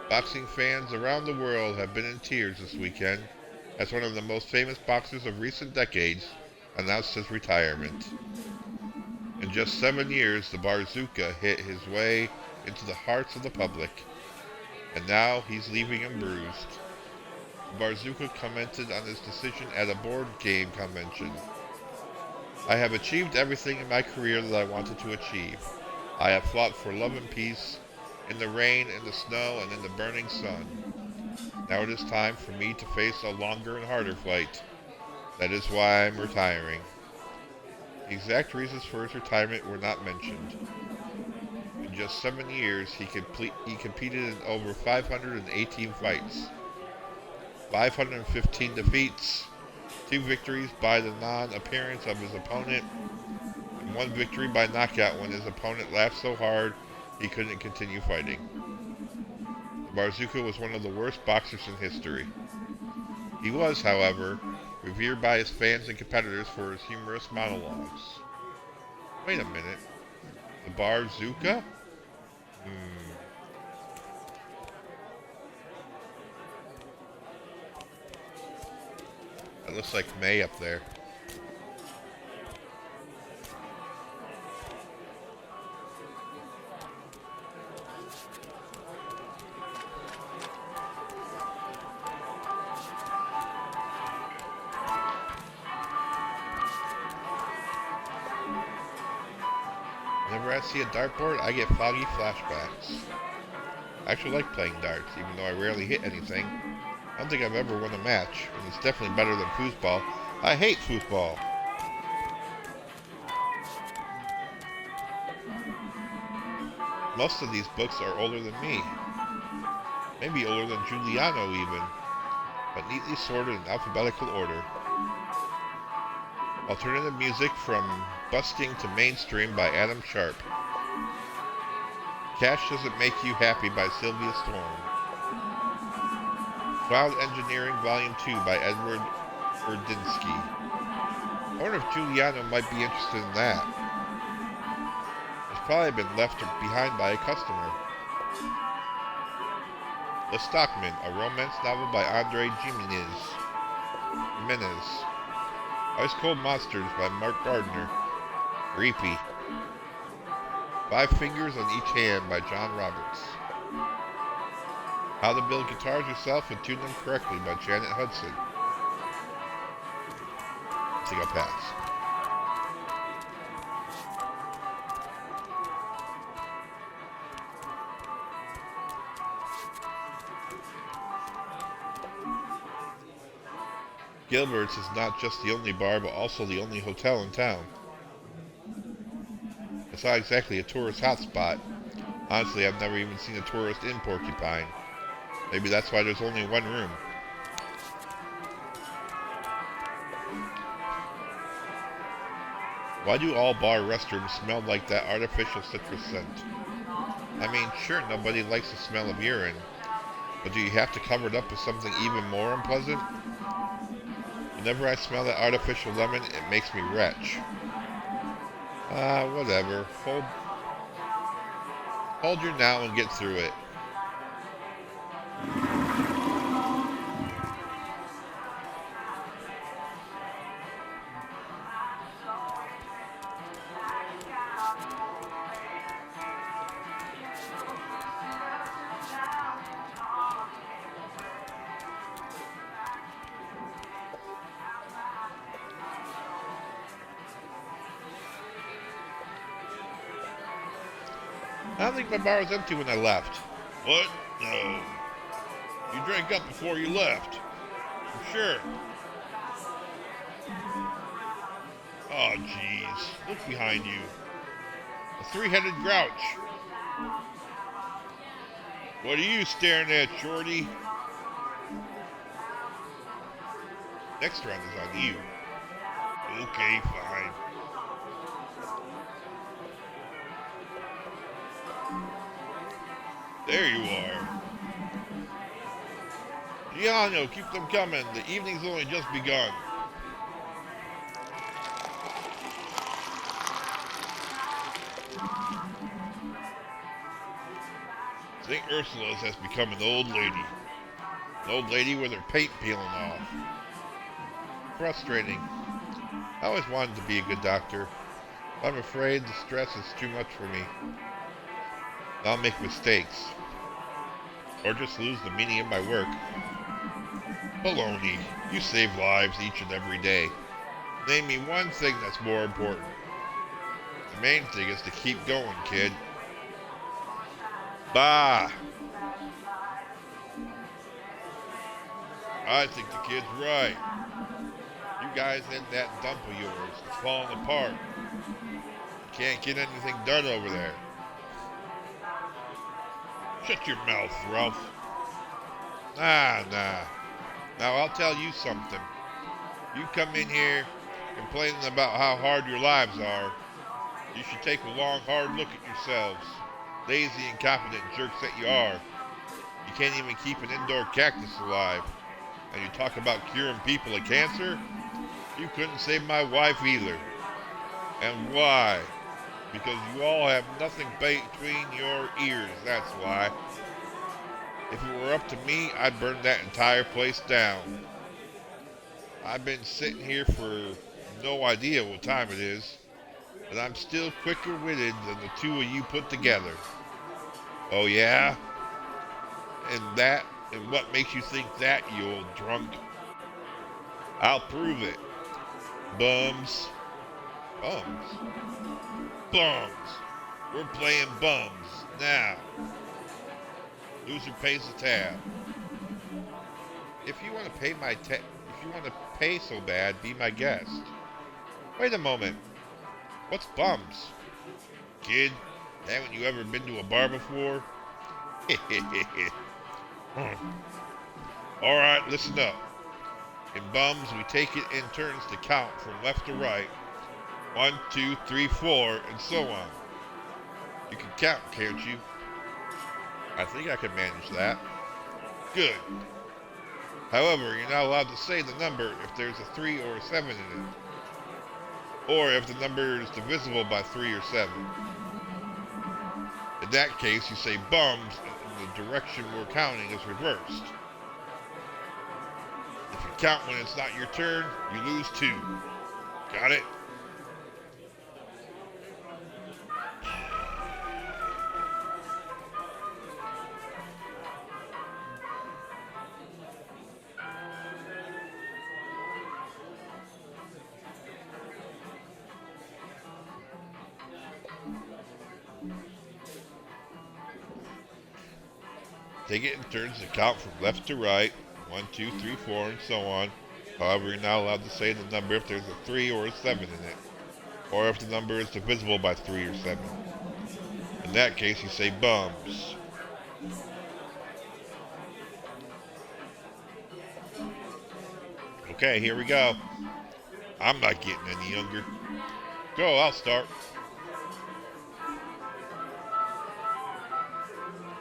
Boxing fans around the world have been in tears this weekend as one of the most famous boxers of recent decades announced his retirement. In just 7 years, the Barzooka hit his way into the hearts of the public, and now he's leaving them bruised. The Barzooka commented on his decision at a board game convention. I have achieved everything in my career that I wanted to achieve. I have fought for love and peace, in the rain, in the snow, and in the burning sun. Now it is time for me to face a longer and harder fight. That is why I'm retiring. The exact reasons for his retirement were not mentioned. In just 7 years, he competed in over 518 fights, 515 defeats, 2 victories by the non-appearance of his opponent, and 1 victory by knockout when his opponent laughed so hard he couldn't continue fighting. The Barzuka was one of the worst boxers in history. He was, however, revered by his fans and competitors for his humorous monologues. Wait a minute. The Barzuka? That looks like May up there. Whenever I see a dartboard, I get foggy flashbacks. I actually like playing darts, even though I rarely hit anything. I don't think I've ever won a match, and it's definitely better than foosball. I hate foosball. Most of these books are older than me. Maybe older than Giuliano even, but neatly sorted in alphabetical order. Alternative music from busking to mainstream by Adam Sharp. Cash Doesn't Make You Happy by Sylvia Storm. Cloud Engineering Volume 2 by Edward Urdinsky. I wonder if Giuliano might be interested in that. It's probably been left behind by a customer. The Stockman, a romance novel by Andre Jimenez. Ice Cold Monsters by Mark Gardner. Creepy. 5 Fingers on Each Hand by John Roberts. How to Build Guitars Yourself and Tune Them Correctly by Janet Hudson. I think I'll pass. Gilbert's is not just the only bar, but also the only hotel in town. It's not exactly a tourist hotspot. Honestly, I've never even seen a tourist in Porcupine. Maybe that's why there's only 1 room. Why do all bar restrooms smell like that artificial citrus scent? I mean, sure, nobody likes the smell of urine, but do you have to cover it up with something even more unpleasant? Whenever I smell that artificial lemon, it makes me retch. Whatever. Hold your now and get through it. I don't think my bar was empty when I left. What? No. You drank up before you left. I'm sure. Oh, jeez. Look behind you. A 3-headed grouch. What are you staring at, shorty? Next round is on you. Okay, fine. There you are. Giano, keep them coming. The evening's only just begun. St. Ursula's has become an old lady. An old lady with her paint peeling off. Frustrating. I always wanted to be a good doctor. But I'm afraid the stress is too much for me. I'll make mistakes. Or just lose the meaning of my work. Baloney. You save lives each and every day. Name me one thing that's more important. The main thing is to keep going, kid. Bah! I think the kid's right. You guys and that dump of yours is falling apart. You can't get anything done over there. Shut your mouth, Ralph. Nah. Now I'll tell you something. You come in here complaining about how hard your lives are. You should take a long, hard look at yourselves. Lazy, incompetent jerks that you are. You can't even keep an indoor cactus alive. And you talk about curing people of cancer? You couldn't save my wife either. And why? Because you all have nothing between your ears, that's why. If it were up to me, I'd burn that entire place down. I've been sitting here for no idea what time it is, and I'm still quicker-witted than the two of you put together. Oh yeah? And what makes you think that, you old drunk? I'll prove it. Bums. Bums? Bums. We're playing bums. Now. Loser pays the tab. If you want to pay so bad, be my guest. Wait a moment. What's bums? Kid, haven't you ever been to a bar before? Alright, listen up. In bums, we take it in turns to count from left to right. 1, 2, 3, 4, and so on. You can count, can't you? I think I can manage that. Good. However, you're not allowed to say the number if there's a 3 or a 7 in it. Or if the number is divisible by 3 or 7. In that case, you say bums, and the direction we're counting is reversed. If you count when it's not your turn, you lose 2. Got it? Take it in turns to count from left to right, 1, 2, 3, 4, and so on. However, you're not allowed to say the number if there's a 3 or a 7 in it, or if the number is divisible by 3 or 7. In that case, you say bums. Okay, here we go. I'm not getting any younger. Go, I'll start.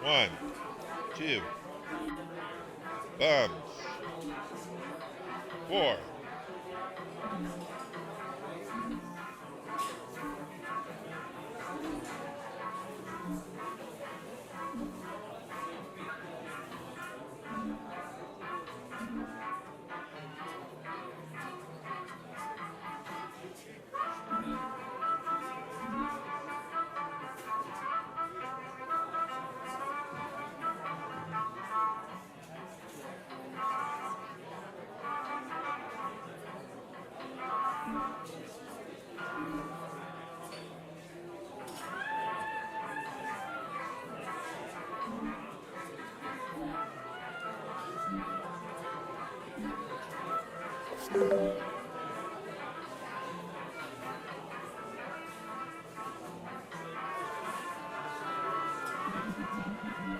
1, 2, bums. 4.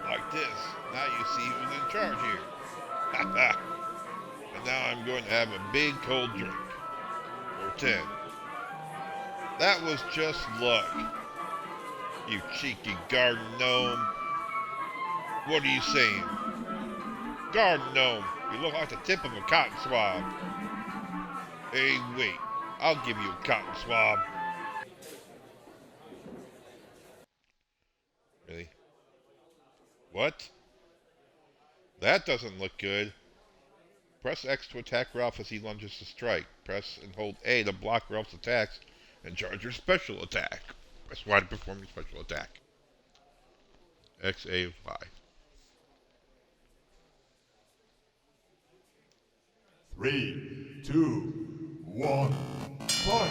Like this. Now you see who's in charge here. Ha ha. And now I'm going to have a big cold drink. Or 10. That was just luck. You cheeky garden gnome. What are you saying? Garden gnome, you look like the tip of a cotton swab. Hey, wait. I'll give you a cotton swab. Really? What? That doesn't look good. Press X to attack Ralph as he lunges to strike. Press and hold A to block Ralph's attacks and charge your special attack. Press Y to perform your special attack. X, A, Y. 3, 2, 1, fight!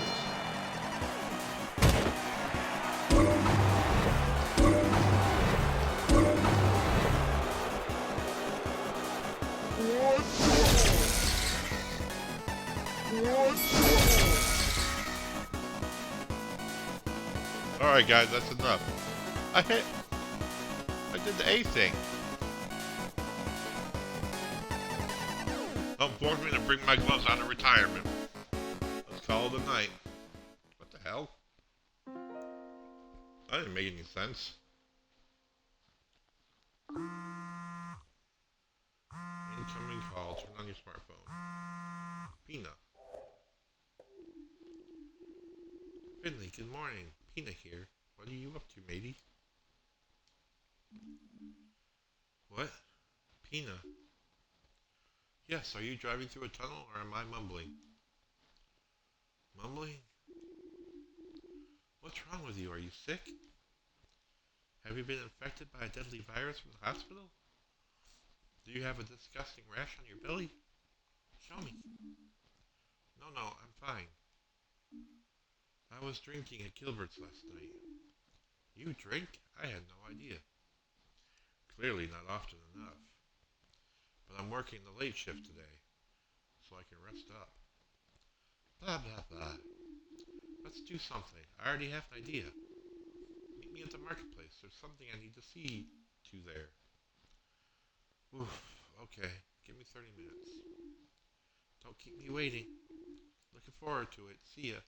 What? Alright guys, that's enough. I did the A thing. Don't force me to bring my gloves out of retirement. Let's call it a night. What the hell? That didn't make any sense. Incoming call. Turn on your smartphone. Pina. Finley, good morning. Pina here. What are you up to, matey? What? Pina? Yes, are you driving through a tunnel or am I mumbling? Mumbling? What's wrong with you? Are you sick? Have you been infected by a deadly virus from the hospital? Do you have a disgusting rash on your belly? Show me. No, I'm fine. I was drinking at Gilbert's last night. You drink? I had no idea. Clearly not often enough. But I'm working the late shift today, so I can rest up. Blah, blah, blah. Let's do something. I already have an idea. Meet me at the marketplace. There's something I need to see to there. Oof, okay. Give me 30 minutes. Don't keep me waiting. Looking forward to it. See ya.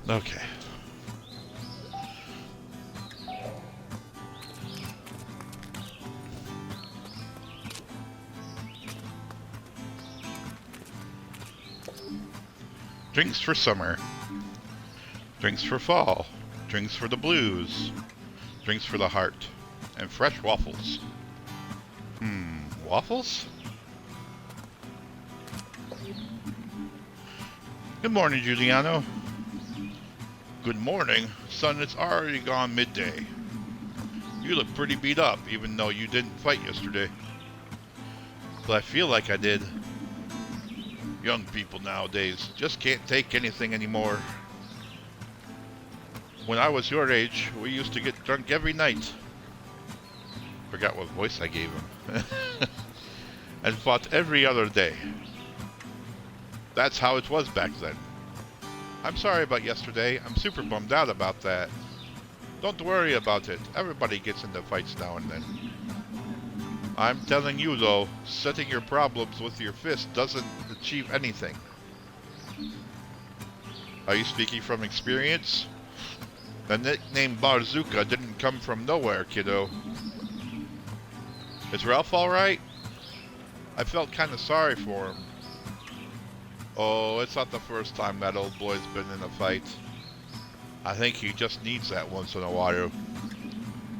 Okay. Drinks for summer. Drinks for fall. Drinks for the blues. Drinks for the heart. And fresh waffles. Waffles? Good morning, Giuliano. Good morning. Son, it's already gone midday. You look pretty beat up, even though you didn't fight yesterday. But I feel like I did. Young people nowadays just can't take anything anymore. When I was your age, we used to get drunk every night. Forgot what voice I gave him. And fought every other day. That's how it was back then. I'm sorry about yesterday. I'm super bummed out about that. Don't worry about it. Everybody gets into fights now and then. I'm telling you though, setting your problems with your fist doesn't achieve anything. Are you speaking from experience? The nickname Barzuka didn't come from nowhere, kiddo. Is Ralph alright? I felt kinda sorry for him. Oh, it's not the first time that old boy's been in a fight. I think he just needs that once in a while.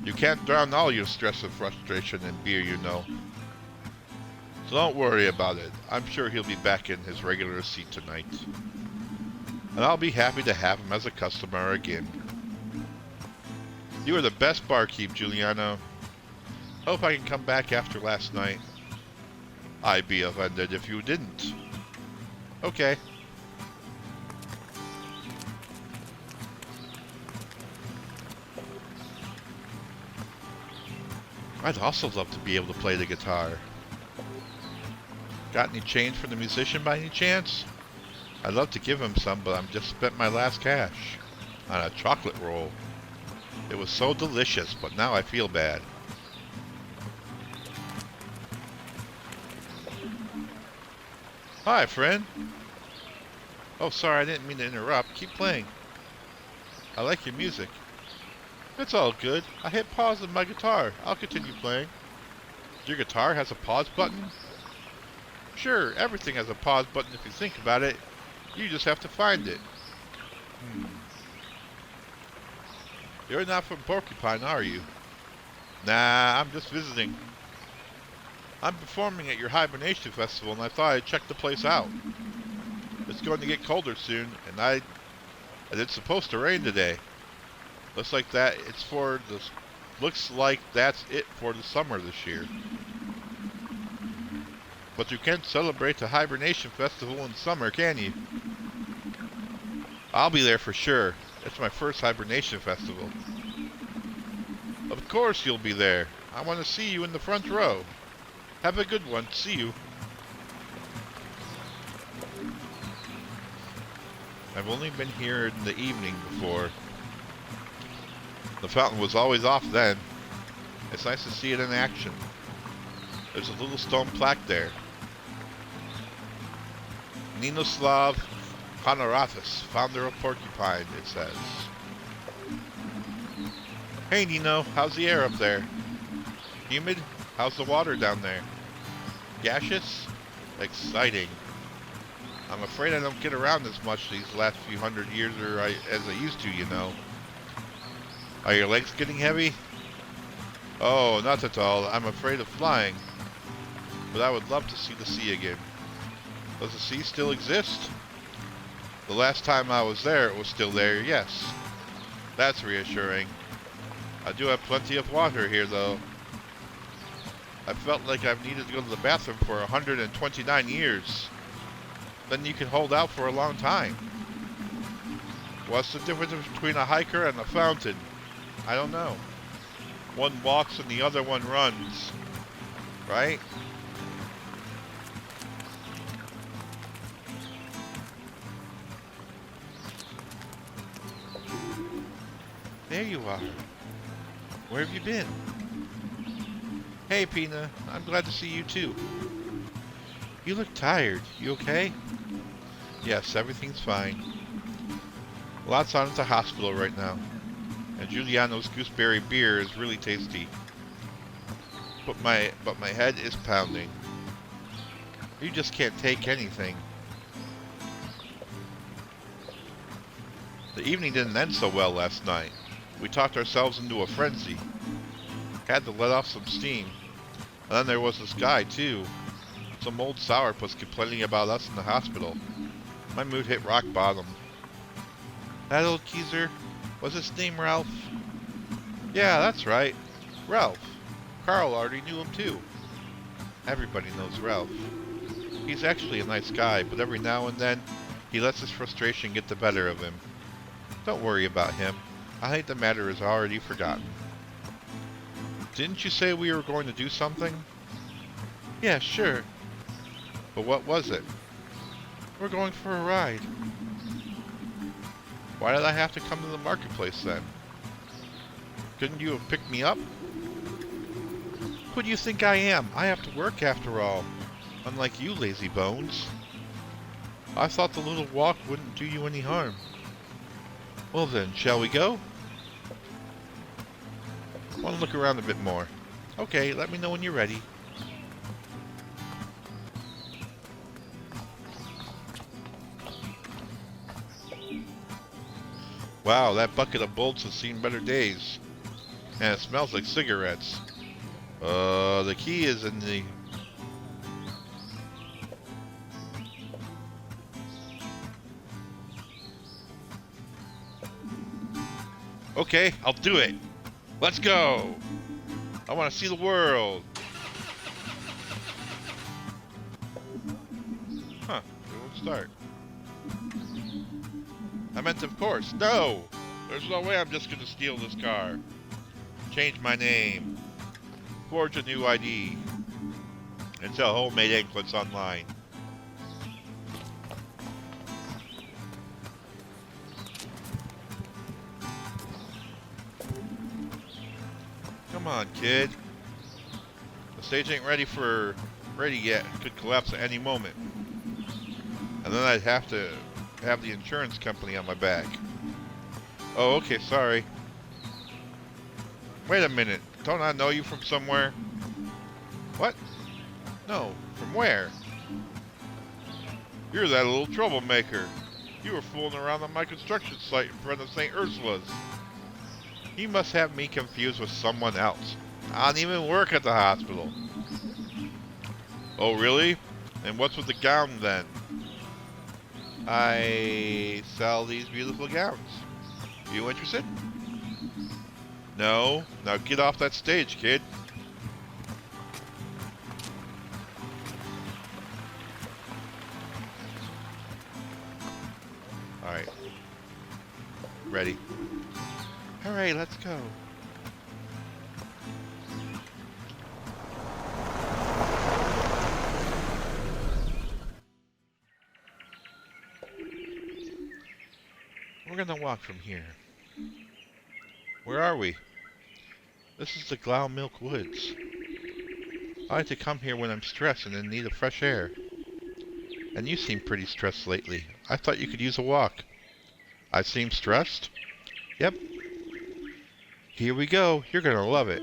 You can't drown all your stress and frustration in beer, you know. So don't worry about it. I'm sure he'll be back in his regular seat tonight. And I'll be happy to have him as a customer again. You were the best barkeep, Giuliano. Hope I can come back after last night. I'd be offended if you didn't. Okay. I'd also love to be able to play the guitar. Got any change for the musician by any chance? I'd love to give him some, but I'm just spent my last cash on a chocolate roll. It was so delicious, but now I feel bad. Hi, friend. Oh, sorry, I didn't mean to interrupt. Keep playing. I like your music. It's all good. I hit pause on my guitar. I'll continue playing. Your guitar has a pause button? Sure, everything has a pause button if you think about it. You just have to find it. You're not from Porcupine, are you? Nah, I'm just visiting. I'm performing at your hibernation festival and I thought I'd check the place out. It's going to get colder soon and it's supposed to rain today. Looks like that's it for the summer this year. But you can't celebrate the hibernation festival in summer, can you? I'll be there for sure. It's my first hibernation festival. Of course you'll be there. I want to see you in the front row. Have a good one. See you. I've only been here in the evening before. The fountain was always off then. It's nice to see it in action. There's a little stone plaque there. Ninoslav Honoratus, founder of Porcupine, it says. Hey Nino, how's the air up there? Humid? How's the water down there? Gaseous? Exciting. I'm afraid I don't get around as much these last few hundred years as I used to, you know. Are your legs getting heavy? Oh, not at all. I'm afraid of flying. But I would love to see the sea again. Does the sea still exist? The last time I was there, it was still there, yes. That's reassuring. I do have plenty of water here, though. I felt like I've needed to go to the bathroom for 129 years. Then you can hold out for a long time. What's the difference between a hiker and a fountain? I don't know. One walks and the other one runs. Right? There you are. Where have you been? Hey, Pina. I'm glad to see you too. You look tired. You okay? Yes, everything's fine. Lots on at the hospital right now. And Giuliano's gooseberry beer is really tasty. But my head is pounding. You just can't take anything. The evening didn't end so well last night. We talked ourselves into a frenzy. Had to let off some steam. And then there was this guy, too. Some old sourpuss complaining about us in the hospital. My mood hit rock bottom. That old geezer, was his name Ralph? Yeah, that's right. Ralph. Carl already knew him, too. Everybody knows Ralph. He's actually a nice guy, but every now and then, he lets his frustration get the better of him. Don't worry about him. I think the matter is already forgotten. Didn't you say we were going to do something? Yeah, sure. But what was it? We're going for a ride. Why did I have to come to the marketplace then? Couldn't you have picked me up? Who do you think I am? I have to work after all. Unlike you, lazy bones. I thought the little walk wouldn't do you any harm. Well then, shall we go? I want to look around a bit more. Okay, let me know when you're ready. Wow, that bucket of bolts has seen better days. And it smells like cigarettes. The key is in the... Okay, I'll do it. Let's go. I want to see the world. Huh, it won't start. I meant of course. No! There's no way I'm just gonna steal this car. Change my name. Forge a new ID. And sell homemade anklets online. Come on, kid. The stage ain't ready yet. It could collapse at any moment. And then I'd have to have the insurance company on my back. Oh, okay, sorry. Wait a minute. Don't I know you from somewhere? What? No, from where? You're that little troublemaker. You were fooling around on my construction site in front of St. Ursula's. You must have me confused with someone else. I don't even work at the hospital. Oh, really? And what's with the gown then? I sell these beautiful gowns. You interested? No. Now get off that stage, kid. Alright. Ready. Alright, let's go. We're gonna walk from here. Where are we? This is the Glow Milk Woods. I like to come here when I'm stressed and in need of fresh air. And you seem pretty stressed lately. I thought you could use a walk. I seem stressed? Yep. Here we go. You're gonna love it.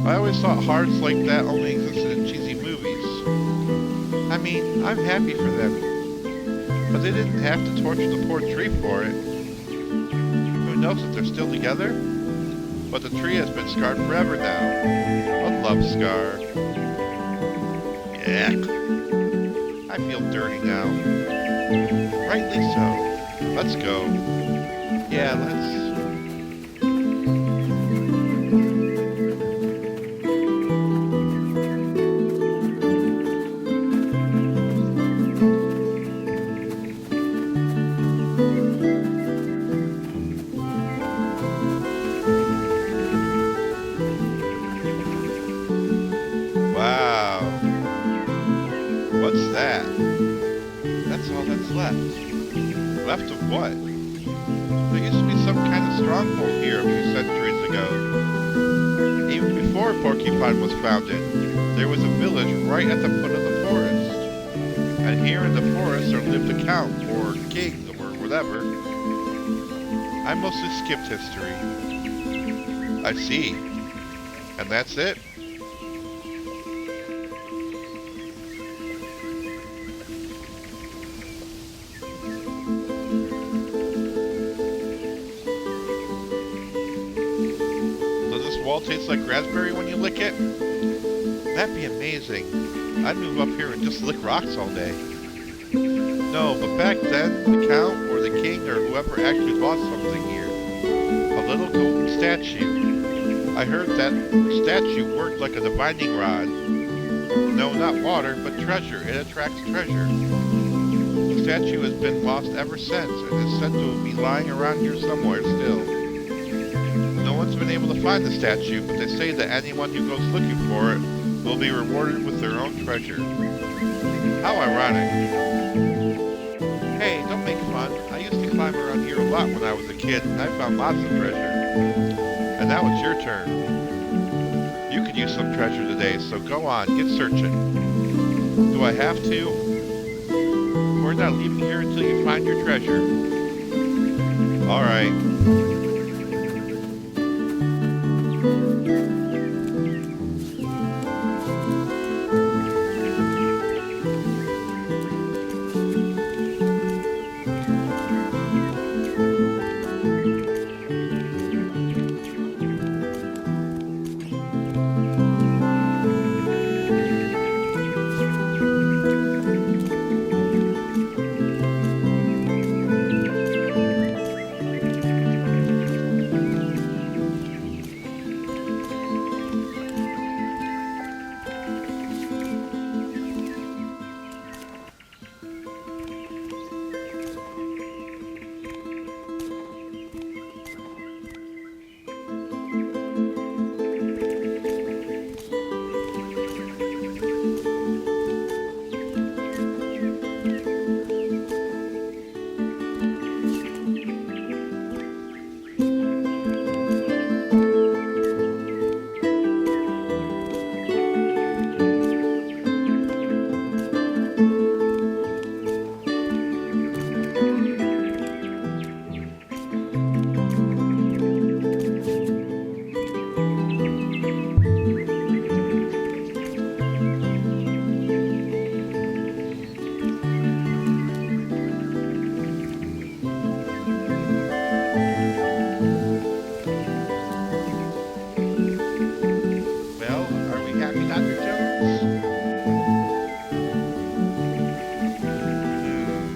I always thought hearts like that only existed in cheesy movies. I mean, I'm happy for them. But they didn't have to torture the poor tree for it. Who knows if they're still together? But the tree has been scarred forever now. A love scar. Yuck. I feel dirty now. Rightly so. Let's go. Yeah, let's... Wow. What's that? That's all that's left. Left of what? There used to be some kind of stronghold here a few centuries ago. Even before Porcupine was founded, there was a village right at the foot of the forest. And here in the forest there lived a count, or king, or whatever. I mostly skipped history. I see. And that's it? Wall tastes like raspberry when you lick it? That'd be amazing. I'd move up here and just lick rocks all day. No, but back then, the count or the king or whoever actually lost something here. A little golden statue. I heard that statue worked like a divining rod. No, not water, but treasure. It attracts treasure. The statue has been lost ever since and is said to be lying around here somewhere still. No one's been able to find the statue, but they say that anyone who goes looking for it will be rewarded with their own treasure. How ironic. Hey, don't make fun. I used to climb around here a lot when I was a kid, and I found lots of treasure. And now it's your turn. You could use some treasure today, so go on, get searching. Do I have to? We're not leaving here until you find your treasure. Alright.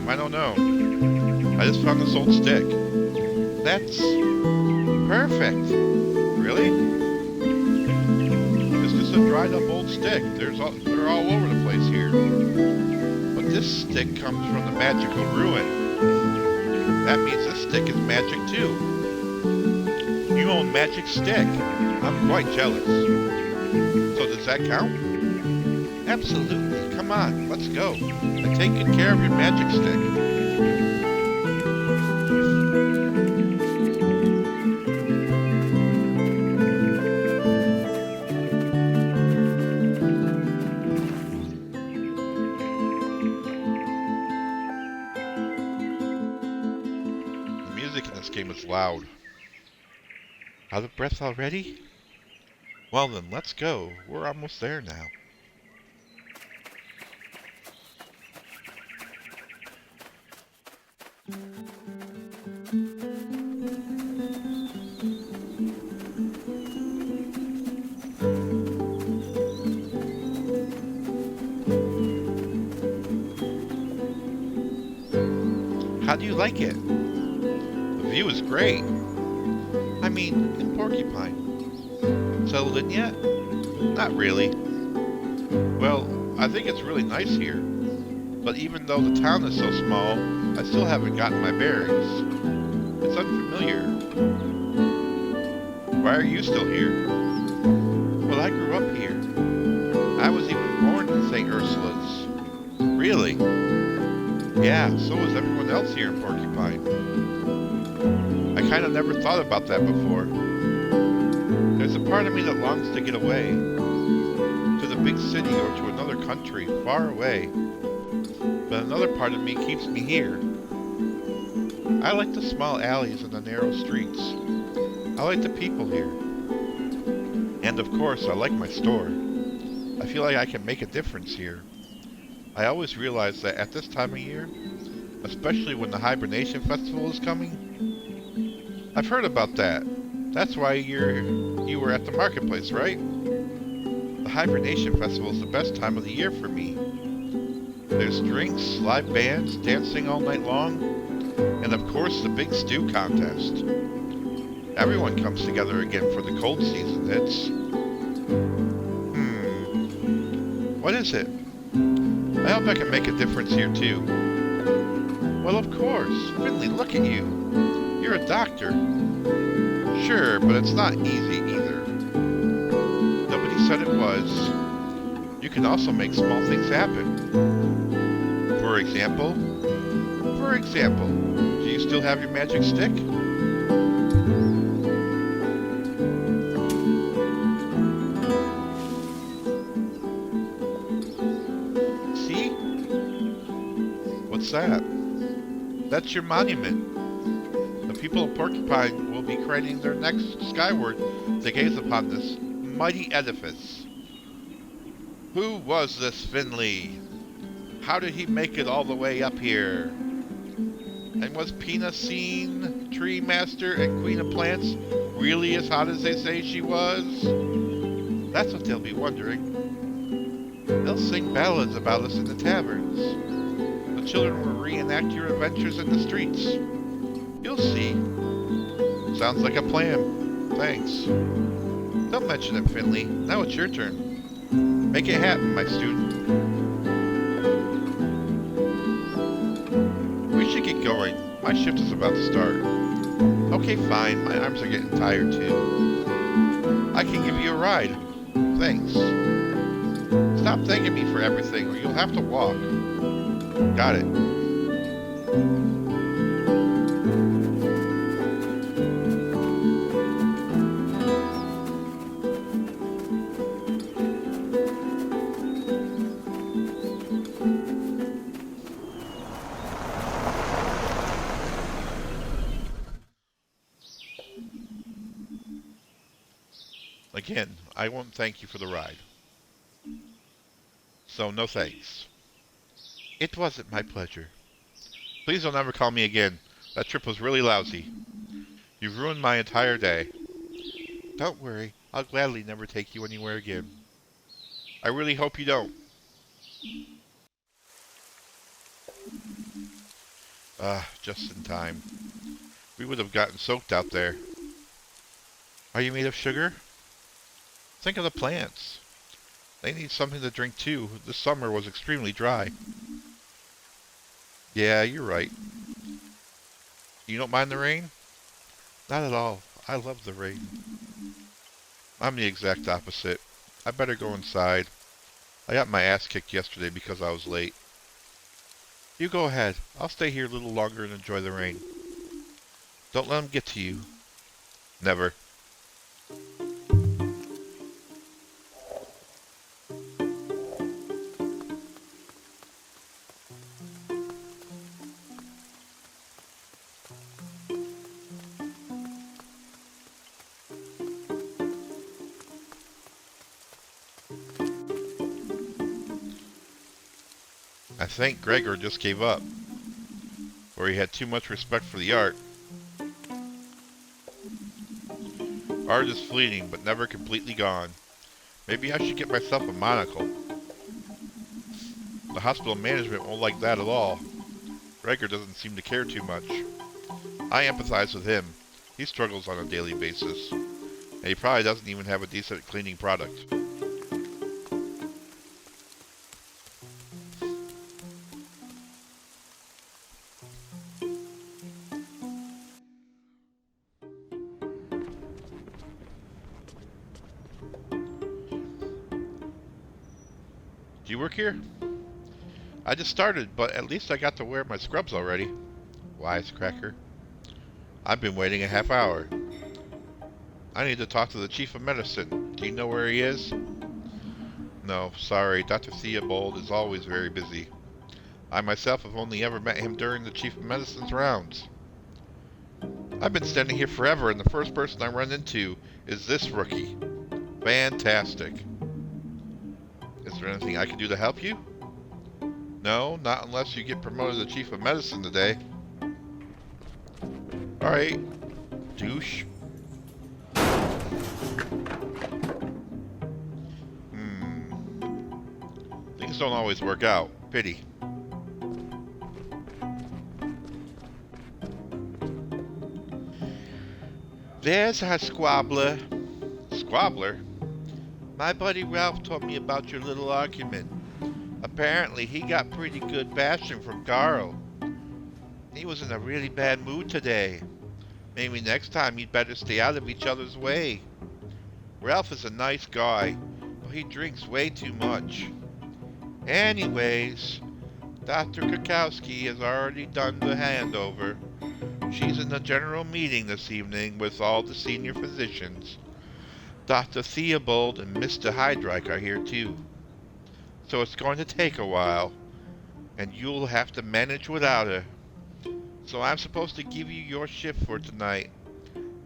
I don't know. I just found this old stick. That's perfect. Really? It's just a dried up old stick. They're all over the place here. But this stick comes from the magical ruin. That means this stick is magic too. You own magic stick. I'm quite jealous. So does that count? Absolutely. Come on, let's go. And take good care of your magic stick. The music in this game is loud. Out of breath already? Well then, let's go. We're almost there now. How do you like it? The view is great. I mean, in Porcupine. Settled in yet? Not really. Well, I think it's really nice here. But even though the town is so small, I still haven't gotten my bearings. It's unfamiliar. Why are you still here? Well, I grew up here. I was even born in St. Ursula's. Really? Yeah, so was everyone else here in Porcupine. I kind of never thought about that before. There's a part of me that longs to get away. To the big city or to another country, far away. But another part of me keeps me here. I like the small alleys and the narrow streets. I like the people here. And of course, I like my store. I feel like I can make a difference here. I always realize that at this time of year, especially when the Hibernation Festival is coming. I've heard about that. That's why you were at the marketplace, right? The Hibernation Festival is the best time of the year for me. There's drinks, live bands, dancing all night long, and of course the big stew contest. Everyone comes together again for the cold season. It's... What is it? I hope I can make a difference here too. Well, of course. Finley, look at you. You're a doctor. Sure, but it's not easy either. Nobody said it was. You can also make small things happen. For example, do you still have your magic stick? See? What's that? That's your monument. The people of Porcupine will be craning their necks skyward to gaze upon this mighty edifice. Who was this Finley? How did he make it all the way up here? And was Pina Scene, Tree Master, and Queen of Plants really as hot as they say she was? That's what they'll be wondering. They'll sing ballads about us in the taverns. The children will reenact your adventures in the streets. You'll see. Sounds like a plan. Thanks. Don't mention it, Finley. Now it's your turn. Make it happen, my student. We should get going. My shift is about to start. Okay, fine. My arms are getting tired, too. I can give you a ride. Thanks. Stop thanking me for everything, or you'll have to walk. Got it. Again, I won't thank you for the ride. So, no thanks. It wasn't my pleasure. Please don't ever call me again. That trip was really lousy. You've ruined my entire day. Don't worry. I'll gladly never take you anywhere again. I really hope you don't. Just in time. We would have gotten soaked out there. Are you made of sugar? Think of the plants. They need something to drink too. This summer was extremely dry. Yeah, you're right. You don't mind the rain? Not at all. I love the rain. I'm the exact opposite. I better go inside. I got my ass kicked yesterday because I was late. You go ahead. I'll stay here a little longer and enjoy the rain. Don't let them get to you. Never. I think Gregor just gave up, or he had too much respect for the art. Art is fleeting, but never completely gone. Maybe I should get myself a monocle. The hospital management won't like that at all. Gregor doesn't seem to care too much. I empathize with him. He struggles on a daily basis, and he probably doesn't even have a decent cleaning product. Do you work here? I just started, but at least I got to wear my scrubs already. Wisecracker. I've been waiting a half hour. I need to talk to the chief of medicine. Do you know where he is? No, sorry. Dr. Theobald is always very busy. I myself have only ever met him during the chief of medicine's rounds. I've been standing here forever, and the first person I run into is this rookie. Fantastic. Is there anything I can do to help you? No, not unless you get promoted to chief of medicine today. Alright, douche. Things don't always work out. Pity. There's our squabbler. Squabbler? My buddy Ralph told me about your little argument. Apparently, he got pretty good bashing from Carl. He was in a really bad mood today. Maybe next time you'd better stay out of each other's way. Ralph is a nice guy, but he drinks way too much. Anyways, Dr. Kakowski has already done the handover. She's in the general meeting this evening with all the senior physicians. Dr. Theobald and Mr. Heydrich are here too. So it's going to take a while, and you'll have to manage without her. So I'm supposed to give you your shift for tonight.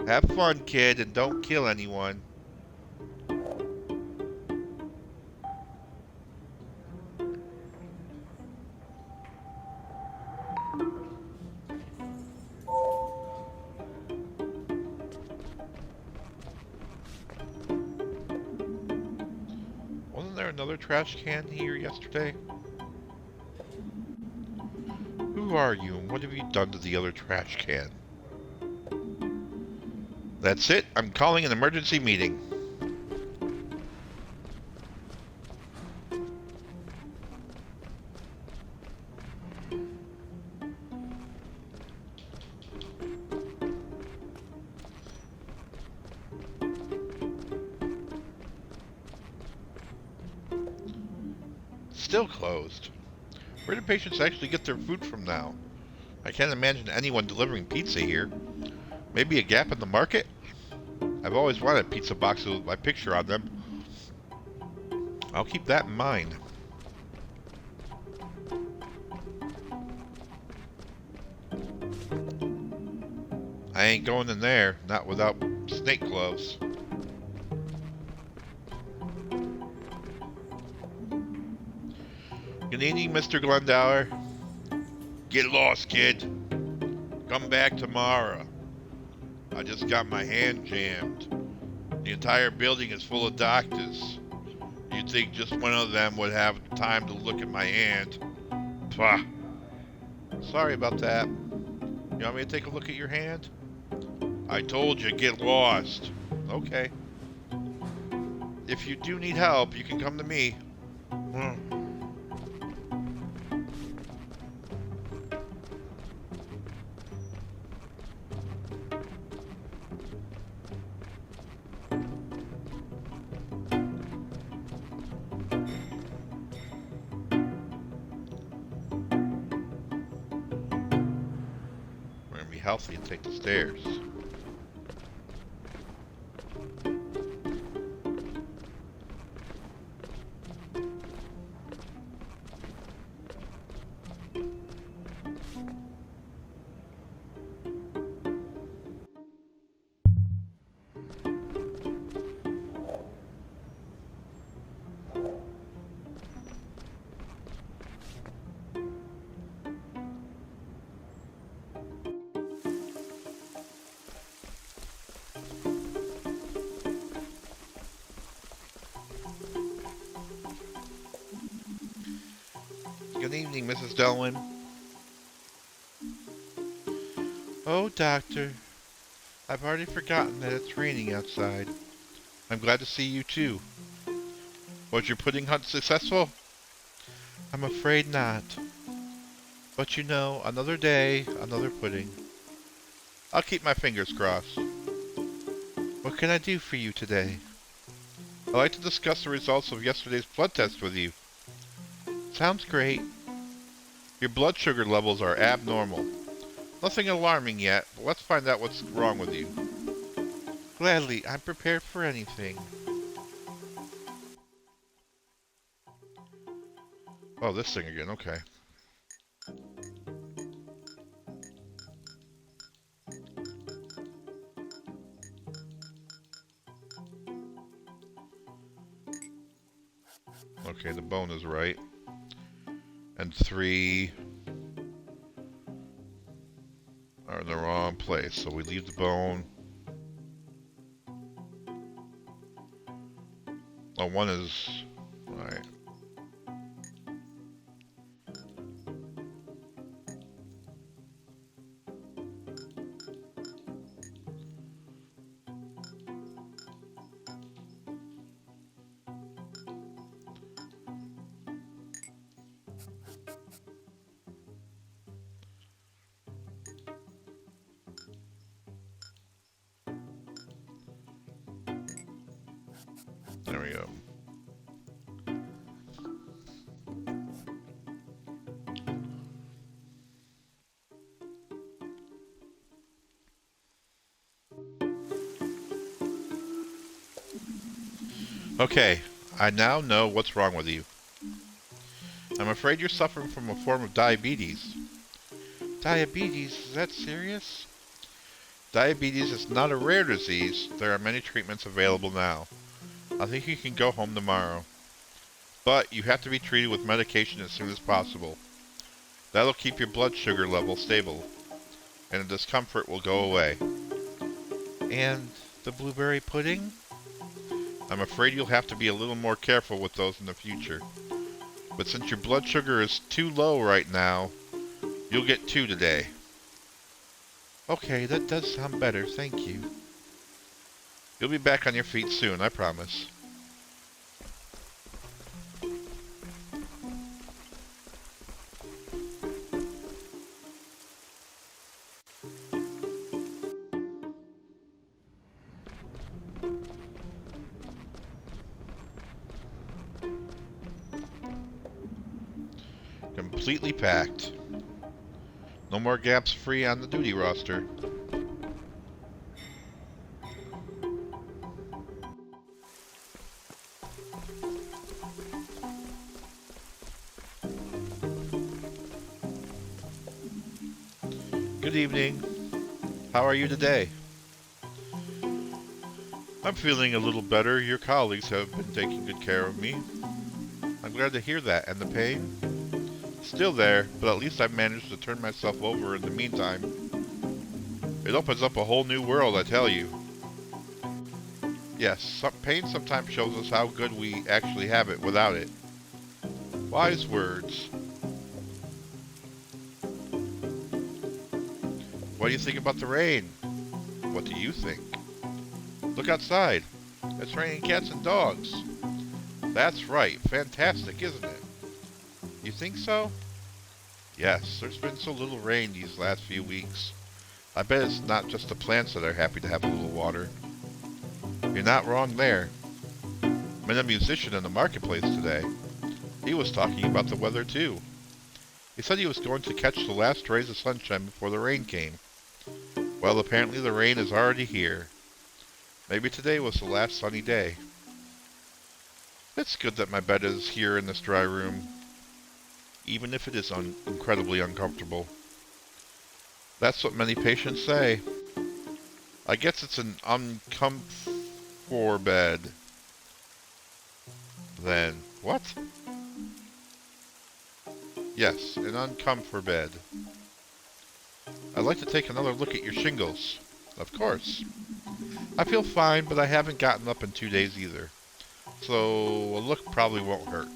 Have fun, kid, and don't kill anyone. Wasn't there another trash can here yesterday? Who are you, and what have you done to the other trash can? That's it. I'm calling an emergency meeting. Still closed. Where do patients actually get their food from now? I can't imagine anyone delivering pizza here. Maybe a gap in the market? I've always wanted pizza boxes with my picture on them. I'll keep that in mind. I ain't going in there, not without snake gloves. Good evening, Mr. Glendower. Get lost, kid. Come back tomorrow. I just got my hand jammed. The entire building is full of doctors. You'd think just one of them would have time to look at my hand. Pah. Sorry about that. You want me to take a look at your hand? I told you, get lost. Okay. If you do need help, you can come to me. We're gonna be healthy and take the stairs. Good evening, Mrs. Delwyn. Oh, Doctor. I've already forgotten that it's raining outside. I'm glad to see you, too. Was your pudding hunt successful? I'm afraid not. But you know, another day, another pudding. I'll keep my fingers crossed. What can I do for you today? I'd like to discuss the results of yesterday's blood test with you. Sounds great. Your blood sugar levels are abnormal. Nothing alarming yet, but let's find out what's wrong with you. Gladly, I'm prepared for anything. Oh, this thing again, okay. Okay, the bone is right. And 3 are in the wrong place, so we leave the bone. Oh, 1 is... Alright. Aquarium. Okay, I now know what's wrong with you. I'm afraid you're suffering from a form of diabetes. Diabetes? Is that serious? Diabetes is not a rare disease. There are many treatments available now. I think you can go home tomorrow. But you have to be treated with medication as soon as possible. That'll keep your blood sugar level stable, and the discomfort will go away. And the blueberry pudding? I'm afraid you'll have to be a little more careful with those in the future. But since your blood sugar is too low right now, you'll get 2 today. Okay, that does sound better, thank you. You'll be back on your feet soon, I promise. Completely packed. No more gaps free on the duty roster. Good evening. How are you today? I'm feeling a little better. Your colleagues have been taking good care of me. I'm glad to hear that. And the pain? Still there, but at least I've managed to turn myself over in the meantime. It opens up a whole new world, I tell you. Yes, pain sometimes shows us how good we actually have it without it. Wise words. What do you think about the rain? What do you think? Look outside. It's raining cats and dogs. That's right. Fantastic, isn't it? You think so? Yes, there's been so little rain these last few weeks. I bet it's not just the plants that are happy to have a little water. You're not wrong there. Met a musician in the marketplace today. He was talking about the weather too. He said he was going to catch the last rays of sunshine before the rain came. Well, apparently the rain is already here. Maybe today was the last sunny day. It's good that my bed is here in this dry room, even if it is incredibly uncomfortable. That's what many patients say. I guess it's an uncomfort bed. Then, what? Yes, an uncomfort bed. I'd like to take another look at your shingles. Of course. I feel fine, but I haven't gotten up in 2 days either. So a look probably won't hurt.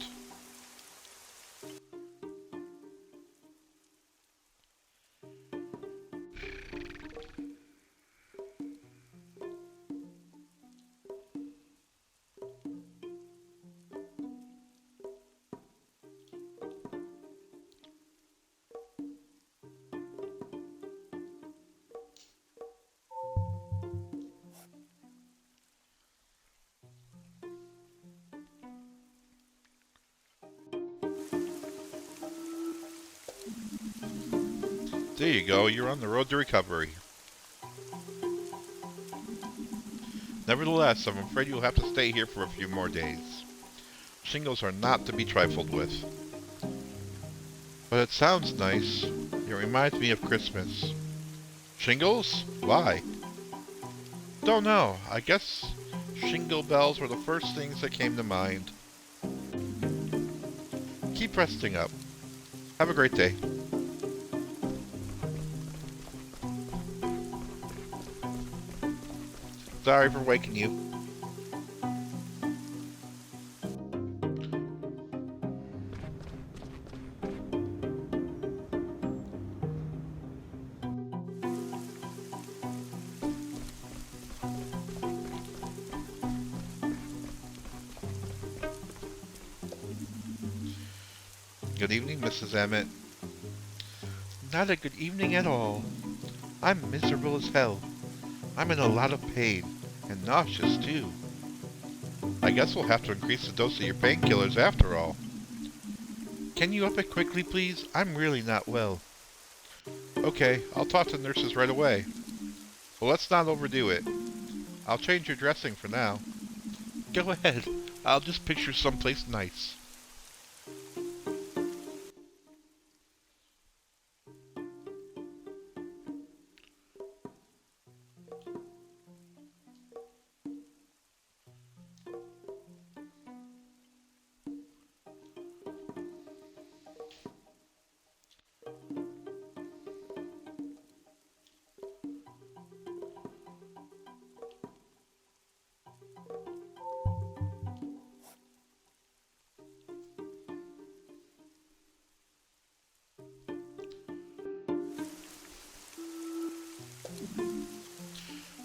There you go, you're on the road to recovery. Nevertheless, I'm afraid you'll have to stay here for a few more days. Shingles are not to be trifled with. But it sounds nice. It reminds me of Christmas. Shingles? Why? Don't know. I guess shingle bells were the first things that came to mind. Keep resting up. Have a great day. Sorry for waking you. Good evening, Mrs. Emmett. Not a good evening at all. I'm miserable as hell. I'm in a lot of pain, and nauseous too. I guess we'll have to increase the dose of your painkillers after all. Can you up it quickly, please? I'm really not well. Okay, I'll talk to the nurses right away. Well, let's not overdo it. I'll change your dressing for now. Go ahead. I'll just picture someplace nice.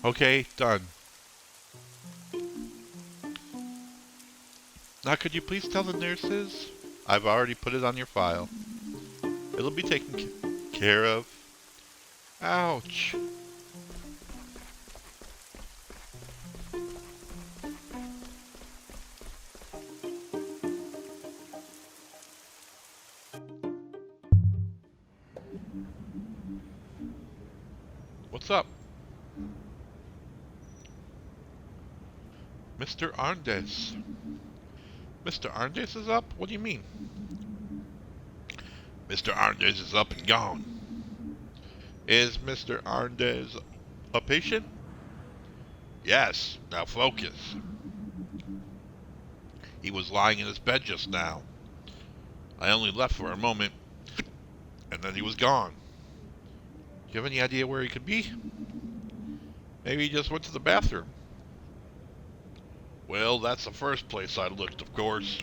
Okay, done. Now could you please tell the nurses? I've already put it on your file. It'll be taken care of. Ouch. What's up? Mr. Arndez. Mr. Arndez is up? What do you mean? Mr. Arndez is up and gone. Is Mr. Arndez a patient? Yes, now focus. He was lying in his bed just now. I only left for a moment, and then he was gone. Do you have any idea where he could be? Maybe he just went to the bathroom. Well, that's the first place I looked, of course.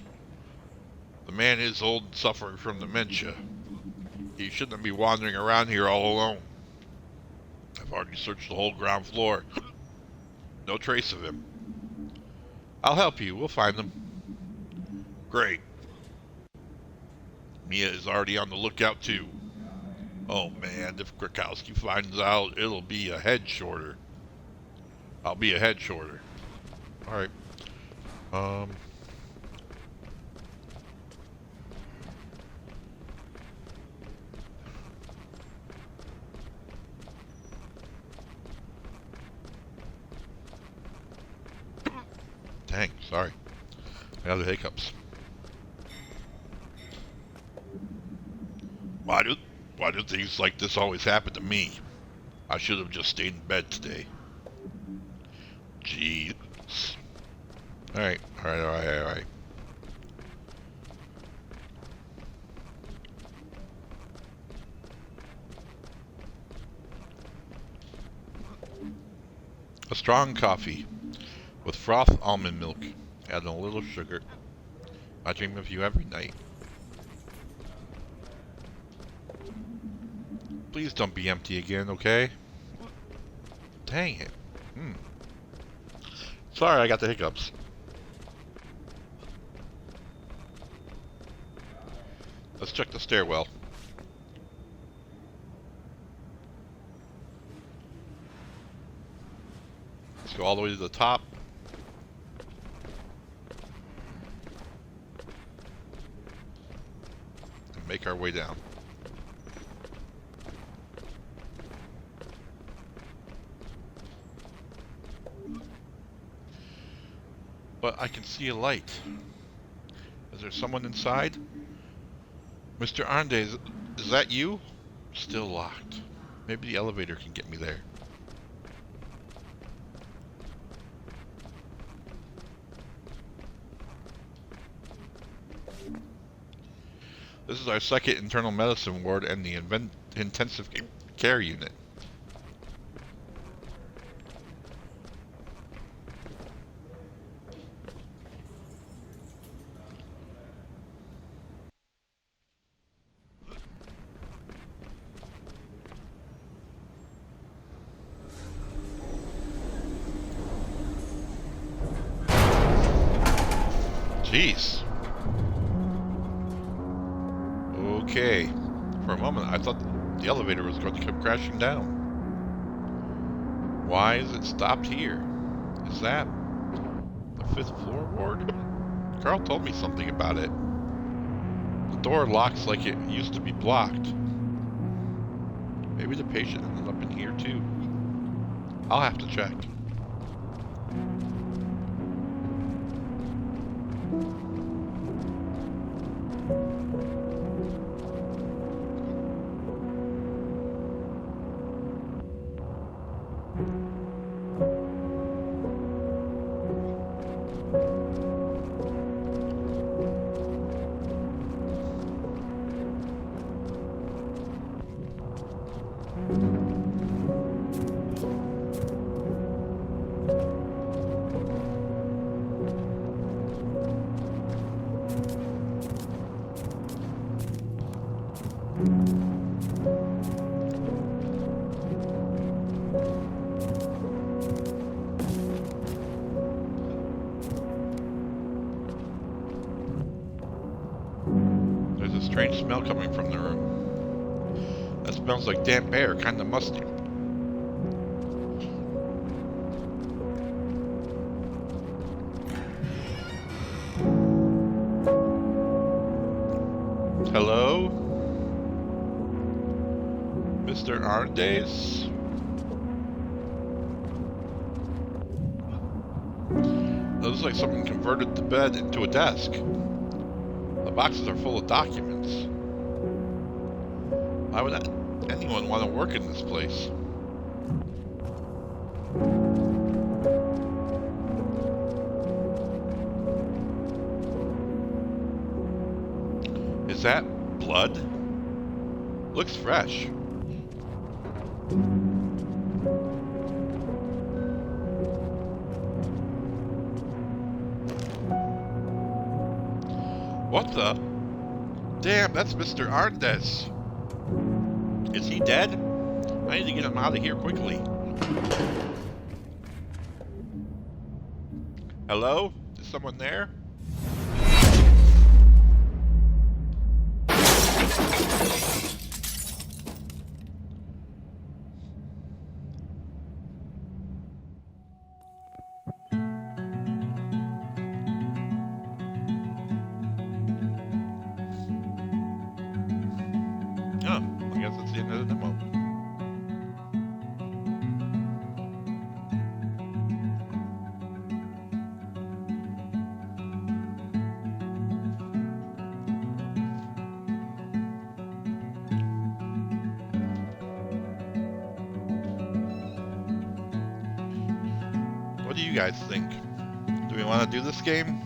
The man is old and suffering from dementia. He shouldn't be wandering around here all alone. I've already searched the whole ground floor. No trace of him. I'll help you. We'll find him. Great. Mia is already on the lookout, too. Oh, man, if Krakowski finds out, it'll be a head shorter. I'll be a head shorter. Alright. Dang, sorry. I got the hiccups. Why do things like this always happen to me? I should have just stayed in bed today. Jeez. Alright. A strong coffee with froth almond milk. Add a little sugar. I dream of you every night. Please don't be empty again, okay? Dang it. Sorry, I got the hiccups. Let's check the stairwell. Let's go all the way to the top. And make our way down. But I can see a light. Is there someone inside? Mr. Arndez, is that you? Still locked. Maybe the elevator can get me there. This is our second internal medicine ward and the intensive care unit. Jeez. Okay. For a moment, I thought the elevator was going to come crashing down. Why is it stopped here? Is that the fifth floor ward? Carl told me something about it. The door locks like it used to be blocked. Maybe the patient ended up in here too. I'll have to check. There's a strange smell coming from the room. That smells like damp air, kind of musty. Hello? Mr. Arndays? Looks like someone converted the bed into a desk. The boxes are full of documents. Why would anyone want to work in this place? Is that blood? Looks fresh. What the? Damn, that's Mr. Arndes. Is he dead? I need to get him out of here quickly. Hello? Is someone there? Oh, I guess that's the end of the demo. What do you guys think? Do we want to do this game?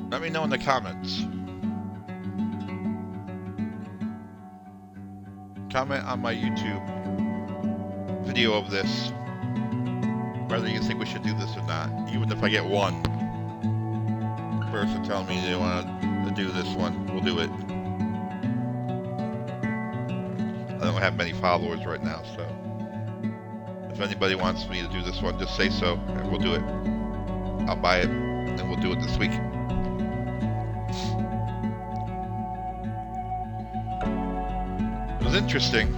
Let me know in the comments. Comment on my YouTube video of this, whether you think we should do this or not. Even if I get one person telling me they want to do this one, we'll do it. I don't have many followers right now, so if anybody wants me to do this one, just say so, and we'll do it. I'll buy it, and we'll do it this week. It was interesting.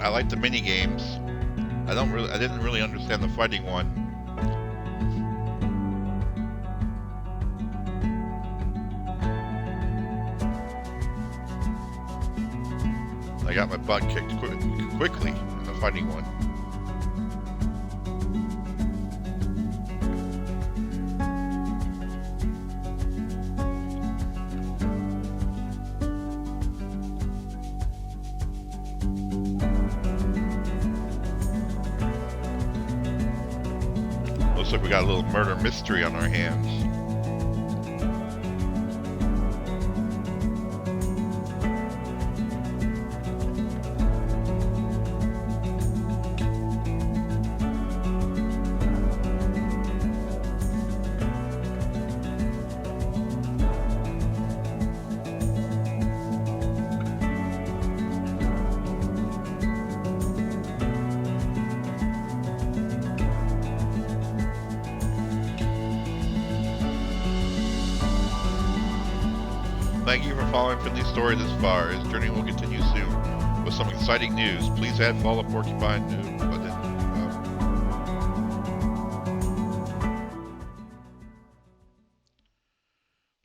I like the mini games. I didn't really understand the fighting one. I got my butt kicked quickly in the fighting one. Looks like we got a little murder mystery on our hands. thank you for following Finley's story this far. His journey will continue soon with some exciting news. Please follow Porcupine News.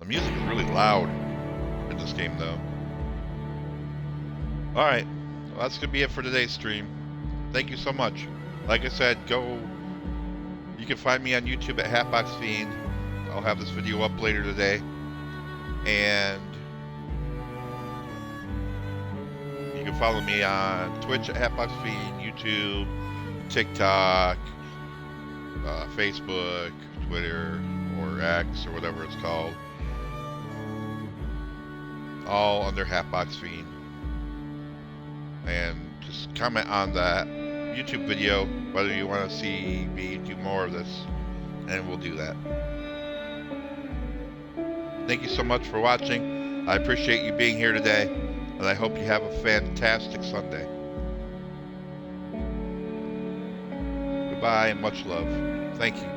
The music is really loud in this game, though. Alright, well, that's going to be it for today's stream. Thank you so much. Like I said, you can find me on YouTube at HatboxFiend. I'll have this video up later today. And you can follow me on Twitch at HatboxFiend, YouTube, TikTok, Facebook, Twitter, or X, or whatever it's called. All under HatboxFiend. And just comment on that YouTube video whether you want to see me do more of this, and we'll do that. Thank you so much for watching. I appreciate you being here today, and I hope you have a fantastic Sunday. Goodbye and much love. Thank you.